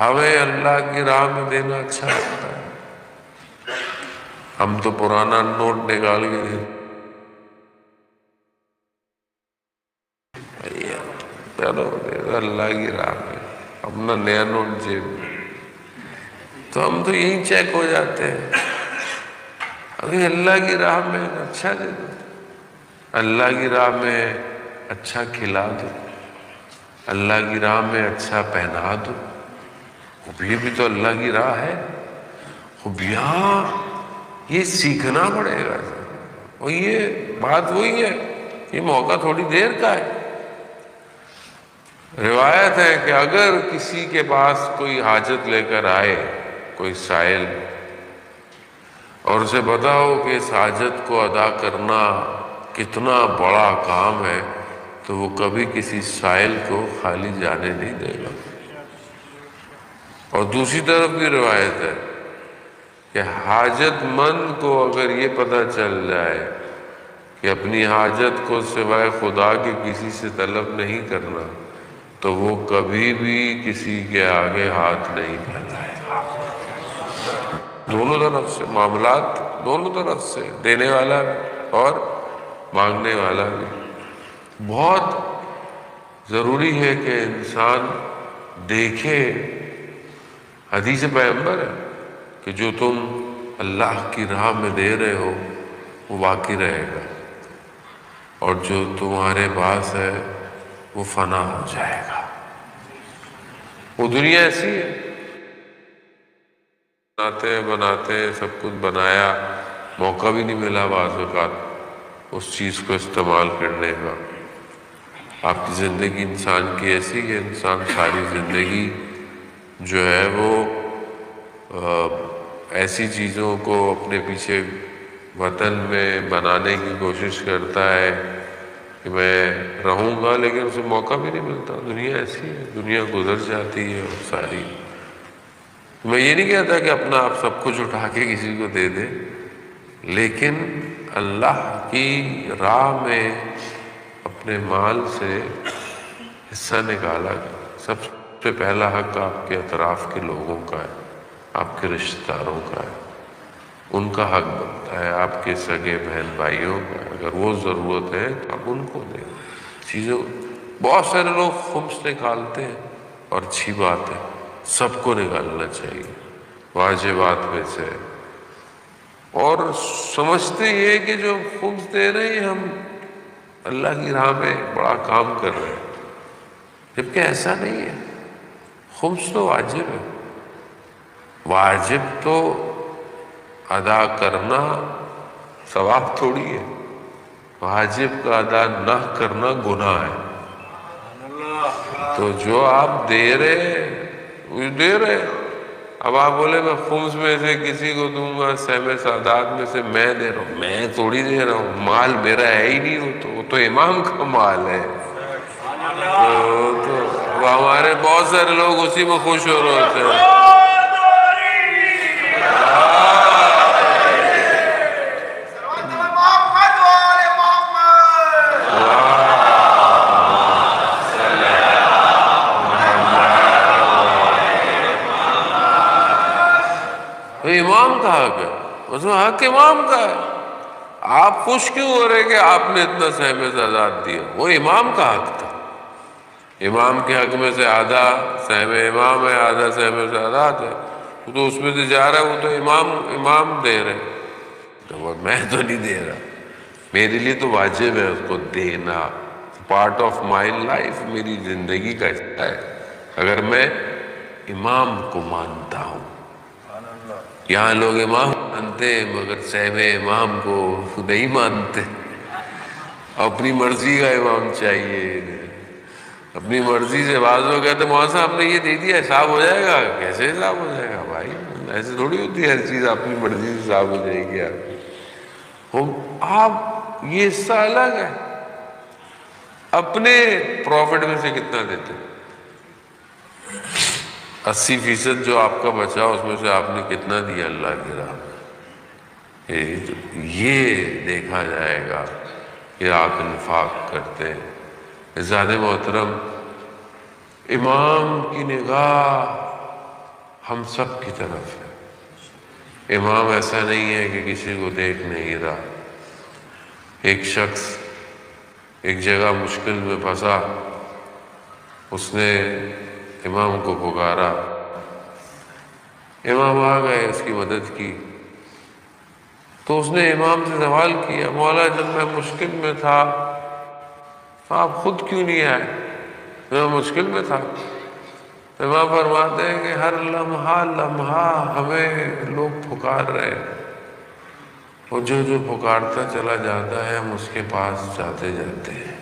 ہمیں اللہ کی راہ میں دینا اچھا لگتا ہے، ہم تو پرانا نوٹ نکال کے دیتے چلو اللہ کی راہ میں، اپنا نیا نوٹ جیب میں، تو ہم تو یہیں چیک ہو جاتے ہیں۔ ابھی اللہ کی راہ میں اچھا دے دو، اللہ کی راہ میں اچھا کھلا دو، اللہ کی راہ میں اچھا پہنا دو، یہ بھی تو اللہ کی راہ ہے۔ اب یہاں یہ سیکھنا پڑے گا، اور یہ بات وہی ہے، یہ موقع تھوڑی دیر کا ہے۔ روایت ہے کہ اگر کسی کے پاس کوئی حاجت لے کر آئے، کوئی سائل، اور اسے پتا ہو کہ اس حاجت کو ادا کرنا کتنا بڑا کام ہے، تو وہ کبھی کسی سائل کو خالی جانے نہیں دے گا۔ اور دوسری طرف بھی روایت ہے کہ حاجت مند کو اگر یہ پتہ چل جائے کہ اپنی حاجت کو سوائے خدا کے کسی سے طلب نہیں کرنا، تو وہ کبھی بھی کسی کے آگے ہاتھ نہیں پھیلائے گا۔ دونوں طرف سے معاملات، دونوں طرف سے، دینے والا بھی اور مانگنے والا بھی۔ بہت ضروری ہے کہ انسان دیکھے، حدیث پیغمبر ہے کہ جو تم اللہ کی راہ میں دے رہے ہو وہ باقی رہے گا، اور جو تمہارے پاس ہے وہ فنا ہو جائے گا۔ وہ دنیا ایسی ہے، بناتے ہیں سب کچھ بنایا، موقع بھی نہیں ملا بعض اوقات اس چیز کو استعمال کرنے کا۔ آپ کی زندگی انسان کی ایسی ہے، انسان ساری زندگی جو ہے وہ ایسی چیزوں کو اپنے پیچھے وطن میں بنانے کی کوشش کرتا ہے کہ میں رہوں گا، لیکن اسے موقع بھی نہیں ملتا۔ دنیا ایسی ہے، دنیا گزر جاتی ہے اور ساری۔ میں یہ نہیں کہتا کہ اپنا آپ سب کچھ اٹھا کے کسی کو دے دے، لیکن اللہ کی راہ میں اپنے مال سے حصہ نکالا۔ سب سے پہلا حق آپ کے اطراف کے لوگوں کا ہے، آپ کے رشتہ داروں کا ہے، ان کا حق بنتا ہے، آپ کے سگے بہن بھائیوں کا۔ اگر وہ ضرورت ہے تو آپ ان کو دیں چیزوں۔ بہت سارے لوگ خمس نکالتے ہیں، اور اچھی بات ہے، سب کو نکالنا چاہیے واجبات میں سے، اور سمجھتے یہ کہ جو خمس دے رہے ہیں ہم اللہ کی راہ میں بڑا کام کر رہے ہیں، جبکہ ایسا نہیں ہے۔ خمس تو واجب ہے، واجب تو ادا کرنا ثواب تھوڑی ہے، واجب کا ادا نہ کرنا گناہ ہے۔ تو جو آپ دے رہے وہ دے رہے، اب آپ بولے میں خمس میں سے کسی کو دوں گا، سہم سادات میں سے میں دے رہا ہوں، میں تھوڑی دے رہا ہوں، مال میرا ہے ہی نہیں، وہ تو امام کا مال ہے۔ تو ہمارے بہت سارے لوگ اسی میں خوش ہو رہے ہوتے ہیں۔ امام کا حق ہے، اس میں حق امام کا ہے۔ آپ خوش کیوں ہو رہے کہ آپ نے اتنا سہم سادات دیا؟ وہ امام کا حق تھا۔ امام کے حق میں سے آدھا سہم امام ہے، آدھا سہم سادات ہے، وہ تو اس میں سے جا رہا ہے، وہ تو امام دے رہے، تو وہ میں تو نہیں دے رہا، میرے لیے تو واجب ہے اس کو دینا، پارٹ آف مائی لائف، میری زندگی کا حصہ ہے اگر میں امام کو مانتا ہوں۔ یہاں لوگ امام مانتے ہیں مگر سہم امام کو نہیں مانتے، اپنی مرضی کا امام چاہیے، اپنی مرضی سے۔ بعض لوگ کہتے ہیں مولانا صاحب نے یہ دے دیا حساب ہو جائے گا، کیسے حساب ہو جائے گا بھائی، ایسے تھوڑی ہوتی ہے ہر چیز اپنی مرضی سے حساب ہو جائے گی۔ آپ یہ حصہ الگ ہے، اپنے پروفٹ میں سے کتنا دیتے؟ 80% جو آپ کا بچا اس میں سے آپ نے کتنا دیا اللہ کی راہ میں، یہ دیکھا جائے گا کہ آپ انفاق کرتے ہیں۔ زیادہ محترم، امام کی نگاہ ہم سب کی طرف ہے۔ امام ایسا نہیں ہے کہ کسی کو دیکھ نہیں رہا۔ ایک شخص ایک جگہ مشکل میں پھنسا، اس نے امام کو پکارا، امام آ گئے، اس کی مدد کی، تو اس نے امام سے سوال کیا، مولا جب میں مشکل میں تھا آپ خود کیوں نہیں آئے؟ میں مشکل میں تھا۔ امام فرماتے ہیں کہ ہر لمحہ لمحہ ہمیں لوگ پکار رہے ہیں، اور جو پکارتا چلا جاتا ہے ہم اس کے پاس جاتے جاتے ہیں۔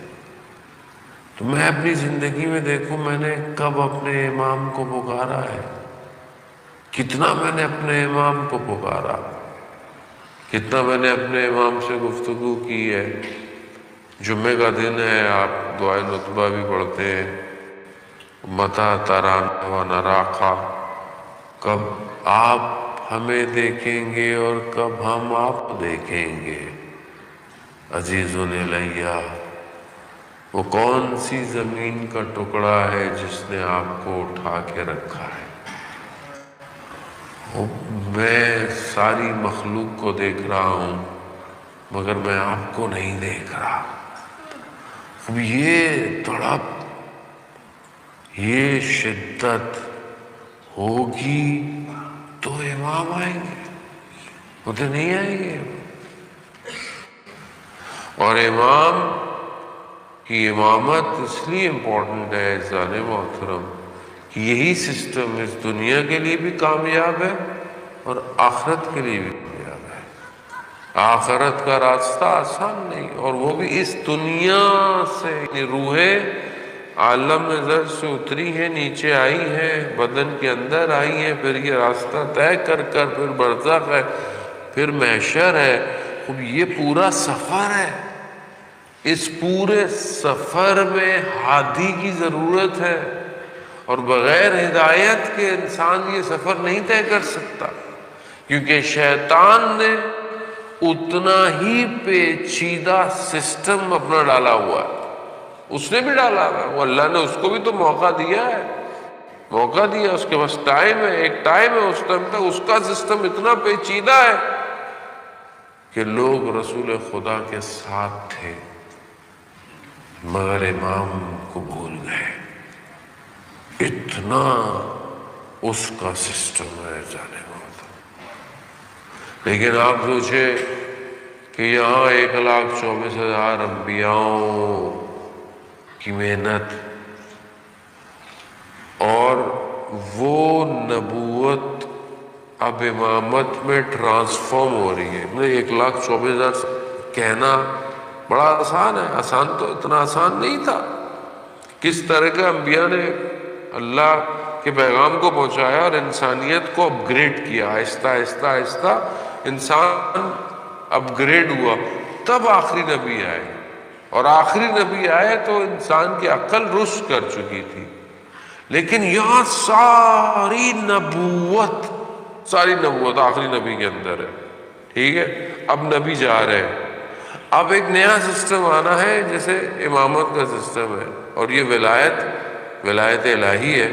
تو میں اپنی زندگی میں دیکھوں میں نے کب اپنے امام کو پکارا ہے، کتنا میں نے اپنے امام کو پکارا، کتنا میں نے اپنے امام سے گفتگو کی ہے۔ جمعے کا دن ہے، آپ دعائے نطبہ بھی پڑھتے ہیں، متى ترانا ونراقا، کب آپ ہمیں دیکھیں گے اور کب ہم آپ کو دیکھیں گے۔ عزیز الیہ، وہ کون سی زمین کا ٹکڑا ہے جس نے آپ کو اٹھا کے رکھا ہے؟ میں ساری مخلوق کو دیکھ رہا ہوں مگر میں آپ کو نہیں دیکھ رہا۔ اب یہ تڑپ، یہ شدت ہوگی تو امام آئیں گے، وہ تو نہیں آئیں گے۔ اور امام کی امامت اس لیے امپورٹنٹ ہے عزیزان محترم کہ یہی سسٹم اس دنیا کے لیے بھی کامیاب ہے اور آخرت کے لیے بھی کامیاب ہے۔ آخرت کا راستہ آسان نہیں، اور وہ بھی اس دنیا سے، روح عالم زر سے اتری ہے، نیچے آئی ہے، بدن کے اندر آئی ہے، پھر یہ راستہ طے کر پھر برزخ ہے، پھر محشر ہے۔ اب یہ پورا سفر ہے، اس پورے سفر میں ہادی کی ضرورت ہے، اور بغیر ہدایت کے انسان یہ سفر نہیں طے کر سکتا، کیونکہ شیطان نے اتنا ہی پیچیدہ سسٹم اپنا ڈالا ہوا ہے، اس نے بھی ڈالا ہے، وہ اللہ نے اس کو بھی تو موقع دیا ہے، موقع دیا، اس کے پاس ٹائم ہے، ایک ٹائم ہے، اس ٹائم تک اس کا سسٹم اتنا پیچیدہ ہے کہ لوگ رسول خدا کے ساتھ تھے مگر امام کو بھول گئے، اتنا اس کا سسٹم ہے جانے والا۔ لیکن آپ سوچے کہ یہاں 1,24,000 انبیاؤں کی محنت، اور وہ نبوت اب امامت میں ٹرانسفارم ہو رہی ہے۔ 1,24,000 کہنا بڑا آسان ہے، آسان تو اتنا آسان نہیں تھا۔ کس طرح کے انبیاء نے اللہ کے پیغام کو پہنچایا اور انسانیت کو اپ گریڈ کیا، آہستہ آہستہ آہستہ انسان اپ گریڈ ہوا، تب آخری نبی آئے، اور آخری نبی آئے تو انسان کی عقل رشد کر چکی تھی۔ لیکن یہاں ساری نبوت آخری نبی کے اندر ہے، ٹھیک ہے؟ اب نبی جا رہے ہیں، اب ایک نیا سسٹم آنا ہے جیسے امامت کا سسٹم ہے، اور یہ ولایت الہی ہے،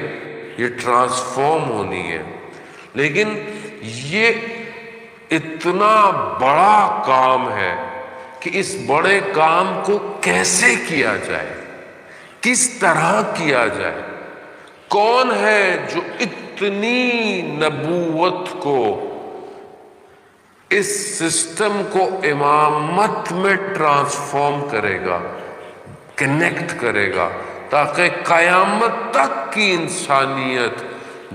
یہ ٹرانسفارم ہونی ہے۔ لیکن یہ اتنا بڑا کام ہے کہ اس بڑے کام کو کیسے کیا جائے، کس طرح کیا جائے؟ کون ہے جو اتنی نبوت کو، اس سسٹم کو امامت میں ٹرانسفارم کرے گا، کنیکٹ کرے گا، تاکہ قیامت تک کی انسانیت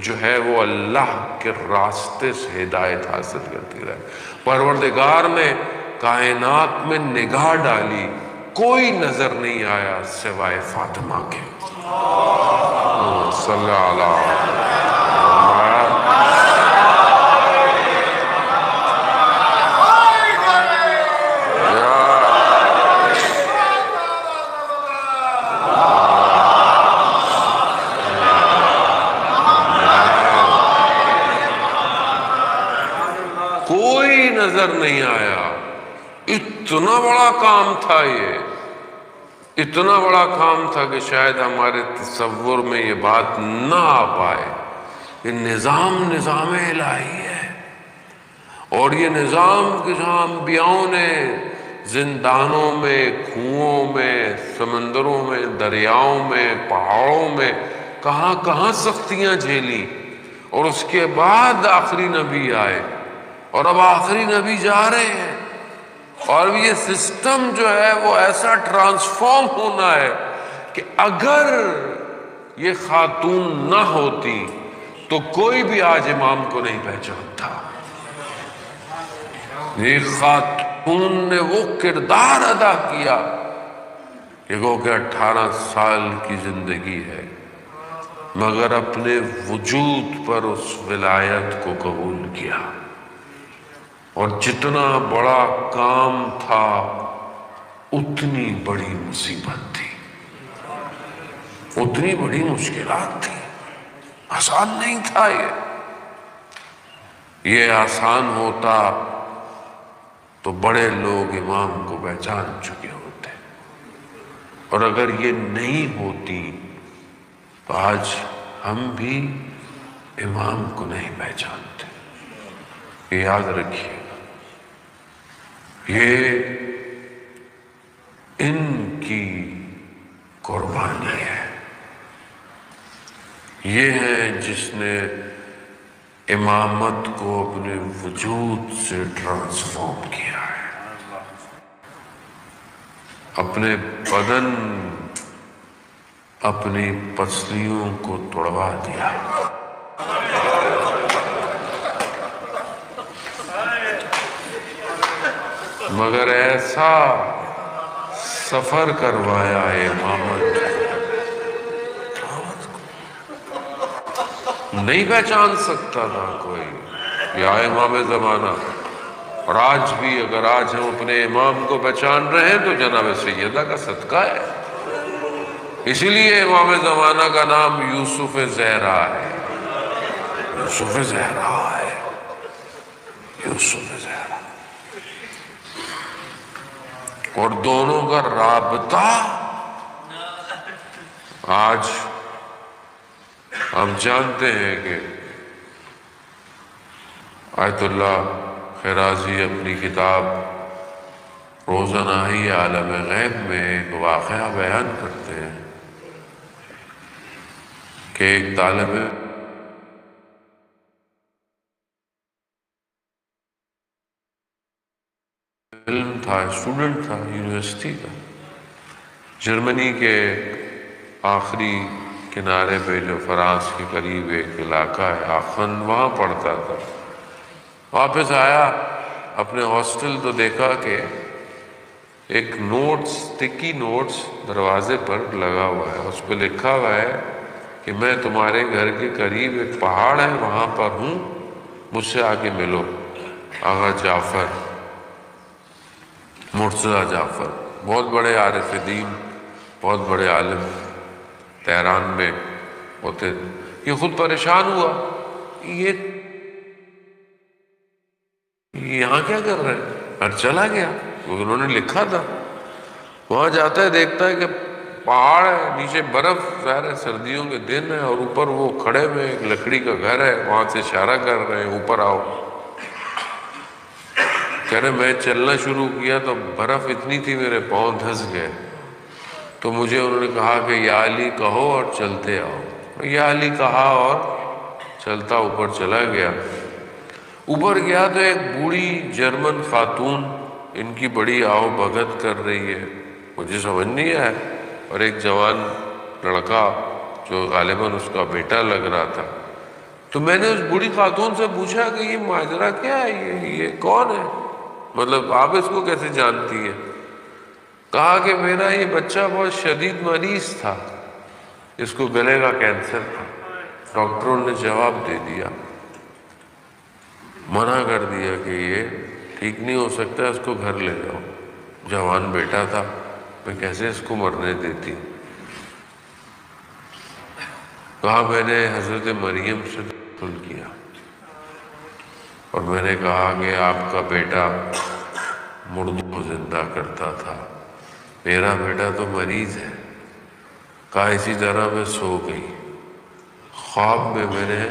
جو ہے وہ اللہ کے راستے سے ہدایت حاصل کرتی رہے؟ پروردگار نے کائنات میں نگاہ ڈالی، کوئی نظر نہیں آیا سوائے فاطمہ کے۔ صلی اللہ علیہ کوئی نظر نہیں آیا۔ اتنا بڑا کام تھا، یہ اتنا بڑا کام تھا کہ شاید ہمارے تصور میں یہ بات نہ آ پائے۔ یہ نظام الہی ہے، اور یہ نظام کے جہاں انبیاؤں نے زندانوں میں، کنوؤں میں، سمندروں میں، دریاؤں میں، پہاڑوں میں کہاں کہاں سختیاں جھیلی، اور اس کے بعد آخری نبی آئے، اور اب آخری نبی جا رہے ہیں، اور یہ سسٹم جو ہے وہ ایسا ٹرانسفارم ہونا ہے کہ اگر یہ خاتون نہ ہوتی تو کوئی بھی آج امام کو نہیں پہچانتا۔ یہ خاتون نے وہ کردار ادا کیا کہ گو کہ 18 سال کی زندگی ہے، مگر اپنے وجود پر اس ولایت کو قبول کیا، اور جتنا بڑا کام تھا اتنی بڑی مصیبت تھی، اتنی بڑی مشکلات تھی، آسان نہیں تھا۔ یہ آسان ہوتا تو بڑے لوگ امام کو پہچان چکے ہوتے، اور اگر یہ نہیں ہوتی تو آج ہم بھی امام کو نہیں پہچانتے۔ یہ یاد رکھیے، یہ ان کی قربانی ہے، یہ ہے جس نے امامت کو اپنے وجود سے ٹرانسفارم کیا ہے، اپنے بدن، اپنی پسلیوں کو توڑوا دیا۔ مگر ایسا سفر کروایا ہے امامت، نہیں پہچان سکتا تھا کوئی، یا امام زمانہ۔ اور آج بھی اگر آج ہم اپنے امام کو پہچان رہے ہیں تو جناب سیدہ کا صدقہ ہے۔ اسی لیے امام زمانہ کا نام یوسف زہرا ہے، یوسف زہرا ہے، یوسف زہرا۔ اور دونوں کا رابطہ آج ہم جانتے ہیں کہ آیت اللہ خرازی اپنی کتاب روزنائی عالم غیب میں ایک واقعہ بیان کرتے ہیں کہ ایک طالب علم تھا، اسٹوڈنٹ تھا یونیورسٹی کا، جرمنی کے آخری کنارے پہ جو فرانس کے قریب ایک علاقہ ہے آخن، وہاں پڑھتا تھا۔ واپس آیا اپنے ہاسٹل تو دیکھا کہ ایک نوٹس، اسٹکی نوٹس دروازے پر لگا ہوا ہے، اس پہ لکھا ہوا ہے کہ میں تمہارے گھر کے قریب ایک پہاڑ ہے وہاں پر ہوں، مجھ سے آ کے ملو۔ آغا جعفر، مرتضیٰ جعفر، بہت بڑے عارف دین، بہت بڑے عالم تہران میں ہوتے۔ یہ خود پریشان ہوا، یہ یہاں کیا کر رہے ہیں؟ اور چلا گیا، کیونکہ انہوں نے لکھا تھا۔ وہاں جاتا ہے، دیکھتا ہے کہ پہاڑ ہے، نیچے برف، ظاہر ہے سردیوں کے دن ہے، اور اوپر وہ کھڑے ہوئے ایک لکڑی کا گھر ہے، وہاں سے اشارہ کر رہے ہیں اوپر آؤ۔ کہہ رہے میں چلنا شروع کیا تو برف اتنی تھی میرے پاؤں دھس گئے، تو مجھے انہوں نے کہا کہ یا علی کہو اور چلتے آؤ. میں یا علی کہا اور چلتا اوپر چلا گیا. اوپر گیا تو ایک بوڑھی جرمن خاتون ان کی بڑی آؤ بھگت کر رہی ہے، مجھے سمجھ نہیں آیا. اور ایک جوان لڑکا جو غالباً اس کا بیٹا لگ رہا تھا. تو میں نے اس بوڑھی خاتون سے پوچھا کہ یہ ماجرا کیا ہے، یہ کون ہے، مطلب آپ اس کو کیسے جانتی ہیں؟ کہا کہ میرا یہ بچہ بہت شدید مریض تھا، اس کو گلے کا کینسر تھا. ڈاکٹروں نے جواب دے دیا، منع کر دیا کہ یہ ٹھیک نہیں ہو سکتا، اس کو گھر لے جاؤ. جوان بیٹا تھا، میں کیسے اس کو مرنے دیتی. کہا میں نے حضرت مریم سے تواصل کیا اور میں نے کہا کہ آپ کا بیٹا مردوں کو زندہ کرتا تھا، میرا بیٹا تو مریض ہے. کہا اسی طرح میں سو گئی، خواب میں میں نے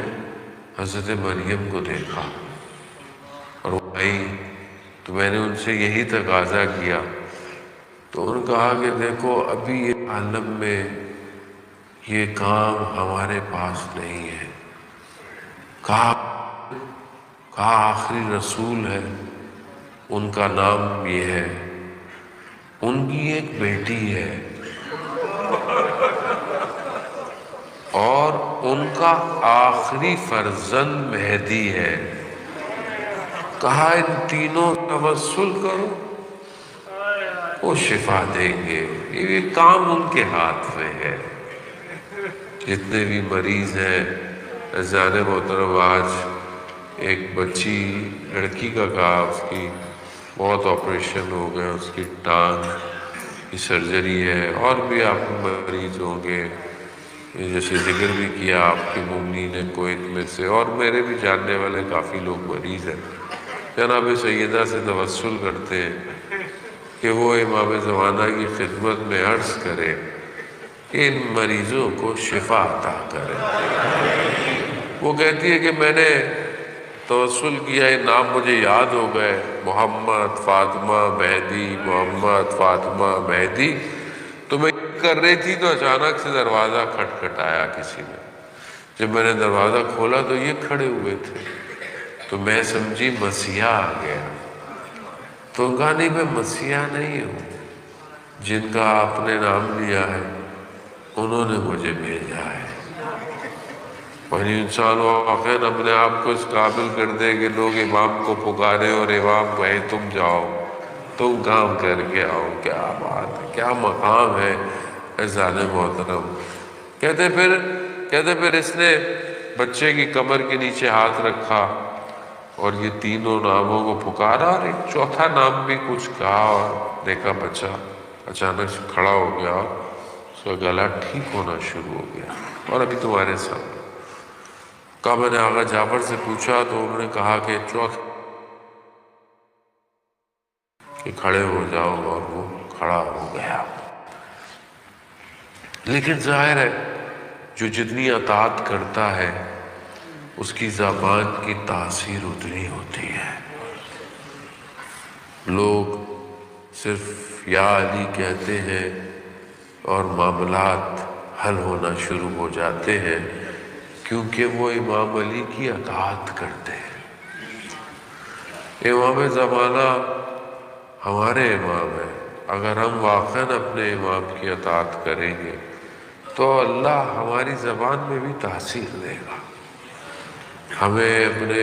حضرت مریم کو دیکھا اور وہ آئی تو میں نے ان سے یہی تقاضا کیا. تو انہوں نے کہا کہ دیکھو ابھی یہ عالم میں یہ کام ہمارے پاس نہیں ہے. کہا آخری رسول ہے، ان کا نام یہ ہے، ان کی ایک بیٹی ہے اور ان کا آخری فرزند مہدی ہے. کہا ان تینوں توسل کرو، وہ شفا دیں گے. یہ کام ان کے ہاتھ میں ہے. جتنے بھی مریض ہیں عزیزان محترم، آج ایک بچی لڑکی کا کہا اس کی بہت آپریشن ہو گیا، اس کی ٹانگ کی سرجری ہے. اور بھی آپ مریض ہوں گے، جیسے ذکر بھی کیا آپ کی ممنی نے کویت میں سے، اور میرے بھی جاننے والے کافی لوگ مریض ہیں. جناب سیدہ سے توسل کرتے ہیں کہ وہ امام زمانہ کی خدمت میں عرض کرے کہ ان مریضوں کو شفا عطا کرے. وہ کہتی ہے کہ میں نے توسل کیا، یہ نام مجھے یاد ہو گئے، محمد فاطمہ مہدی، محمد فاطمہ مہدی. تو میں کر رہی تھی تو اچانک سے دروازہ کھٹکھٹایا کسی نے. جب میں نے دروازہ کھولا تو یہ کھڑے ہوئے تھے، تو میں سمجھی مسیحا آ گیا. تو کہا نہیں میں مسیحا نہیں ہوں، جن کا آپ نے نام لیا ہے انہوں نے مجھے بھیجا ہے. اور انسان واقعاً اپنے آپ کو اس قابل کر دے کہ لوگ امام کو پکارے اور امام کہے تم جاؤ، تم کام کر کے آؤ. کیا بات ہے، کیا مقام ہے عزیزان محترم. کہتے پھر اس نے بچے کی کمر کے نیچے ہاتھ رکھا اور یہ تینوں ناموں کو پکارا اور ایک چوتھا نام بھی کچھ کہا، اور دیکھا بچہ اچانک سے کھڑا ہو گیا، اس کا گلا ٹھیک ہونا شروع ہو گیا. اور ابھی تمہارے سامنے. کہا میں نے آقا جعفر سے پوچھا تو انہوں نے کہا کہ کہ کھڑے ہو جاؤ، اور وہ کھڑا ہو گیا. لیکن ظاہر ہے جو جتنی اطاعت کرتا ہے اس کی زبان کی تاثیر اتنی ہوتی ہے. لوگ صرف یا علی کہتے ہیں اور معاملات حل ہونا شروع ہو جاتے ہیں، کیونکہ وہ امام علی کی اطاعت کرتے ہیں. امام زمانہ ہمارے امام ہیں. اگر ہم واقعاً اپنے امام کی اطاعت کریں گے تو اللہ ہماری زبان میں بھی تاثیر دے گا، ہمیں اپنے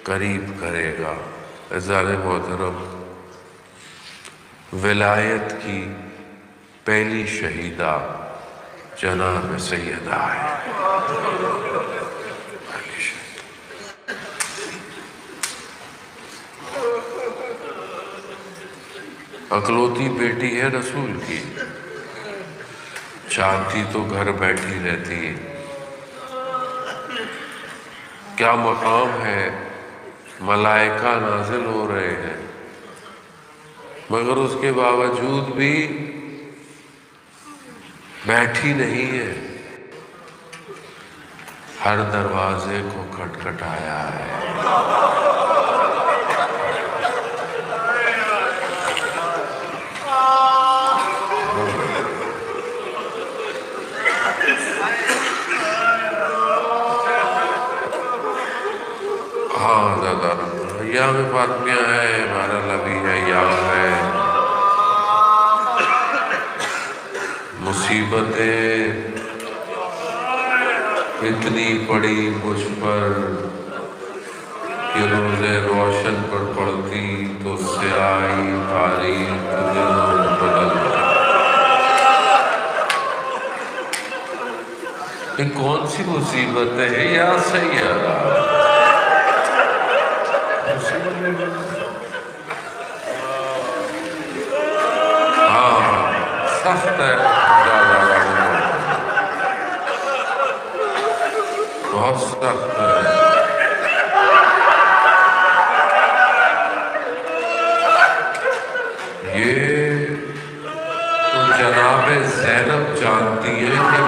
قریب کرے گا. عزیزان محترم، ولایت کی پہلی شہیدہ جناب سیدہ ہے. اکلوتی بیٹی ہے رسول کی، چاہتی تو گھر بیٹھی رہتی. کیا مقام ہے، ملائکہ نازل ہو رہے ہیں، مگر اس کے باوجود بھی بیٹھی نہیں ہے. ہر دروازے کو کھٹکھٹایا ہے. ایام فاطمیہ ہے، بہرحال ابھی ہے، یاد ہے، مصیبتیں اتنی پڑی مجھ پر کہ روزے روشن پر پڑتی تو سیاہی تاریخ دنوں بدل گئی۔ یہ کون سی مصیبت ہے یا سیارہ؟ ہاں سخت ہے، بہت سخت ہے۔ یہ تو جناب زینب جانتی ہے کہ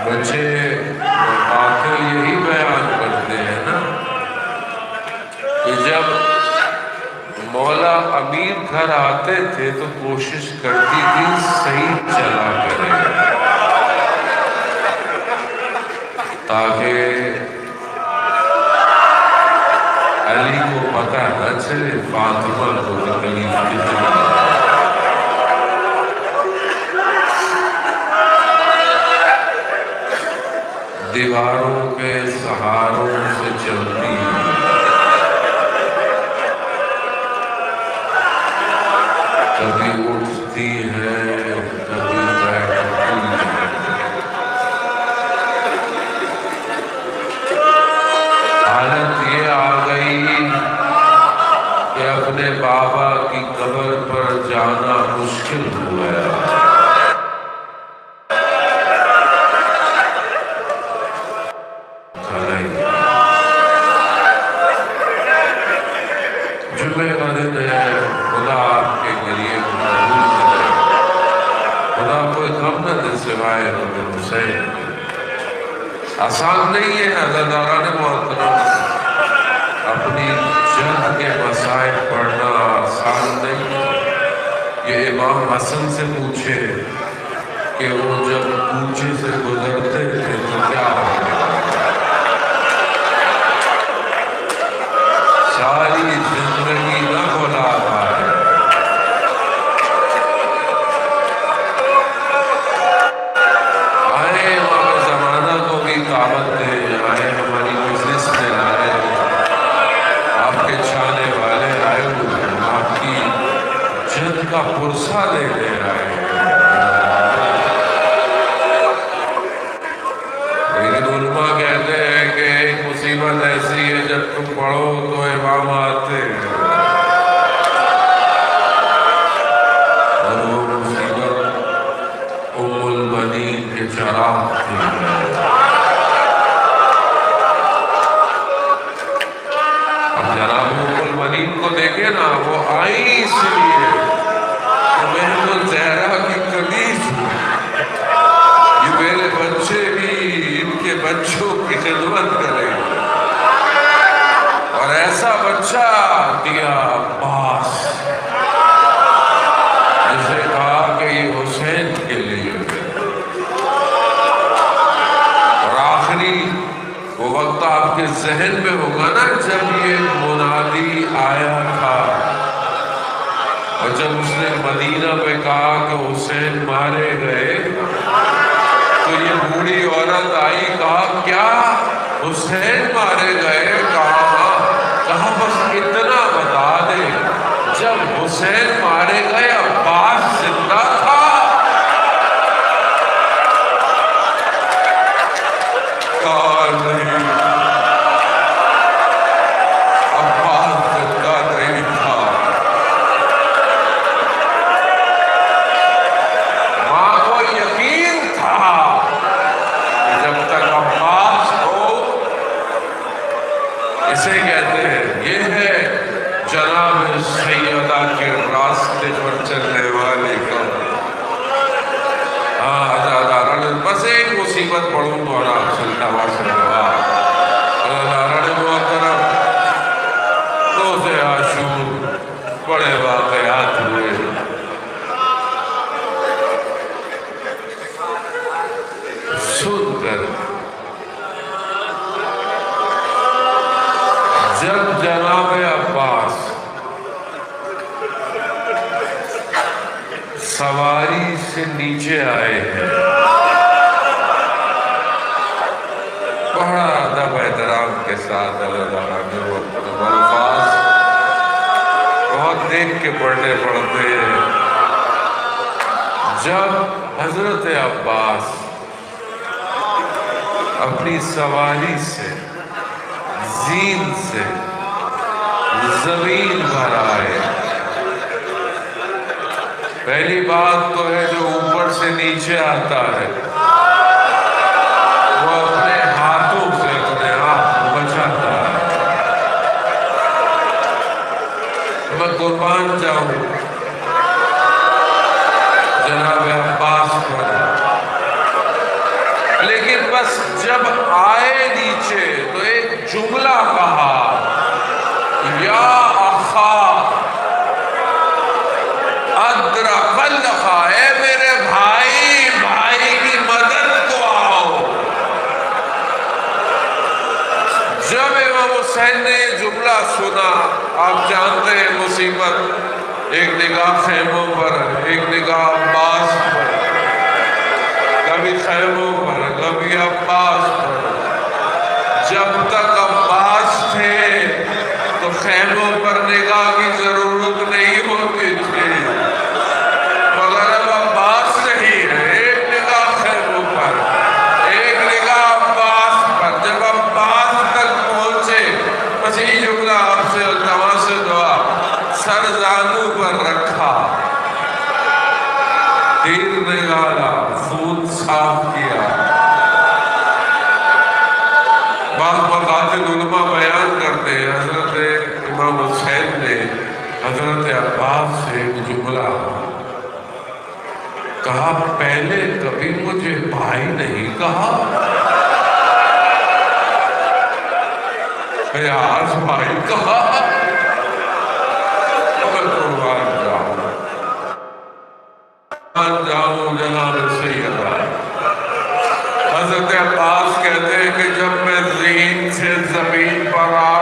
بچے قاتل یہی بیان کرتے ہیں نا کہ جب مولا امیر گھر آتے تھے تو کوشش کرتی تھی صحیح چلا کرے تاکہ علی کو پتہ نہ چلے فاطمہ کو تکلیف کتنی۔ دیواروں کے سہاروں سے چلتی، کبھی اٹھتی ہے کبھی بیٹھتی ہے۔ حالت یہ آ گئی کہ اپنے بابا کی قبر پر جانا مشکل ہو گیا۔ جمعے کا دن ہے، خدا آپ کے گریے کو قبول کرے، خدا کوئی غم نہ دے سوائے حسن حسین۔ آسان نہیں ہے عزاداران محترم، اپنی جد کے مسائل پڑھنا آسان نہیں ہے۔ یہ امام حسن سے پوچھے کہ وہ جب کوچے سے گزرتے تھے تو کیا ہوتا؟ ساری زندگی نہ بھلا پائے، آئے امام زمانہ کو بھی دعوت دے، آئے ہماری مجلس میں آئے، آپ کے چاہنے والے آئے ہوئے، آپ کی جد کا پرسہ لینے آئے۔ لیکن علماء کہتے ہیں کہ ایک مصیبت ایسی ہے جب تم پڑھو تو امام آتے ہیں، اور وہ مصیبت ام البنین کے چراغ تھی۔ اب جناب ام البنین کو دیکھیں نا، وہ آئی اس لیے کہ بہن الزہرا کی کنیز ہوں، یہ میرے بچے بھی ان کے بچوں کی خدمت کریں، اور ایسا بچہ دیا عباس جسے کہا کہ یہ حسین کے لیے۔ اور آخری وہ وقت آپ کے ذہن میں ہوگا نا جب یہ منادی آیا تھا، اور جب اس نے مدینہ میں کہا کہ حسین مارے گئے تو یہ بوڑھی عورت آئی، کہا کیا حسین مارے گئے؟ کہا بس اتنا بتا دے جب حسین مارے گئے عباس زندہ تھا؟ کہا نہیں، عباس زندہ نہیں تھا۔ ماں کو یقین تھا کہ جب تک عباس ہو، اسے کہتے ہیں یہ ہے جناب سیدہ کے راست سواری سے نیچے آئے ہیں. بڑا ادب احترام کے ساتھ اللہ تعالیٰ نے وہ الفاظ بہت دیکھ کے پڑھنے پڑتے ہیں. جب حضرت عباس اپنی سواری سے زین سے زمین پر آئے، پہلی بات تو ہے جو اوپر سے نیچے آتا ہے وہ اپنے ہاتھوں سے اپنے آپ کو بچاتا ہے. میں قربان جاؤں جناب عباس پر، لیکن بس جب آئے نیچے تو ایک جملہ کہا، یا اخا ادرک الخا، اے میرے بھائی، بھائی کی مدد کو آؤ. جب امام حسین نے یہ جملہ سنا، آپ جانتے ہیں مصیبت، ایک نگاہ خیموں پر، ایک نگاہ عباس پر، کبھی خیموں پر کبھی عباس پر. جب تک عباس تھے تو خیموں پر نگاہ کی ضرورت نہیں ہوتی تھی، مگر اب عباس نہیں ہے، ایک نگاہ خیموں پر، ایک نگاہ عباس پر. جب عباس تک پہنچے بس یہ جملہ آپ سے دعا سے دعا، سر زانو پر رکھا، تیر نکالا، خون صاف کیا. بعض مقاتل علماء بیان کرتے ہیں حضرت امام حسین نے حضرت عباس سے ایک جملہ کہا، پہلے کبھی مجھے بھائی نہیں کہا، میں آج بھائی کہا. جاؤں جناب سیدہ. حضرت عباس کہتے ہیں کہ جب میں زین سے زمین پر آ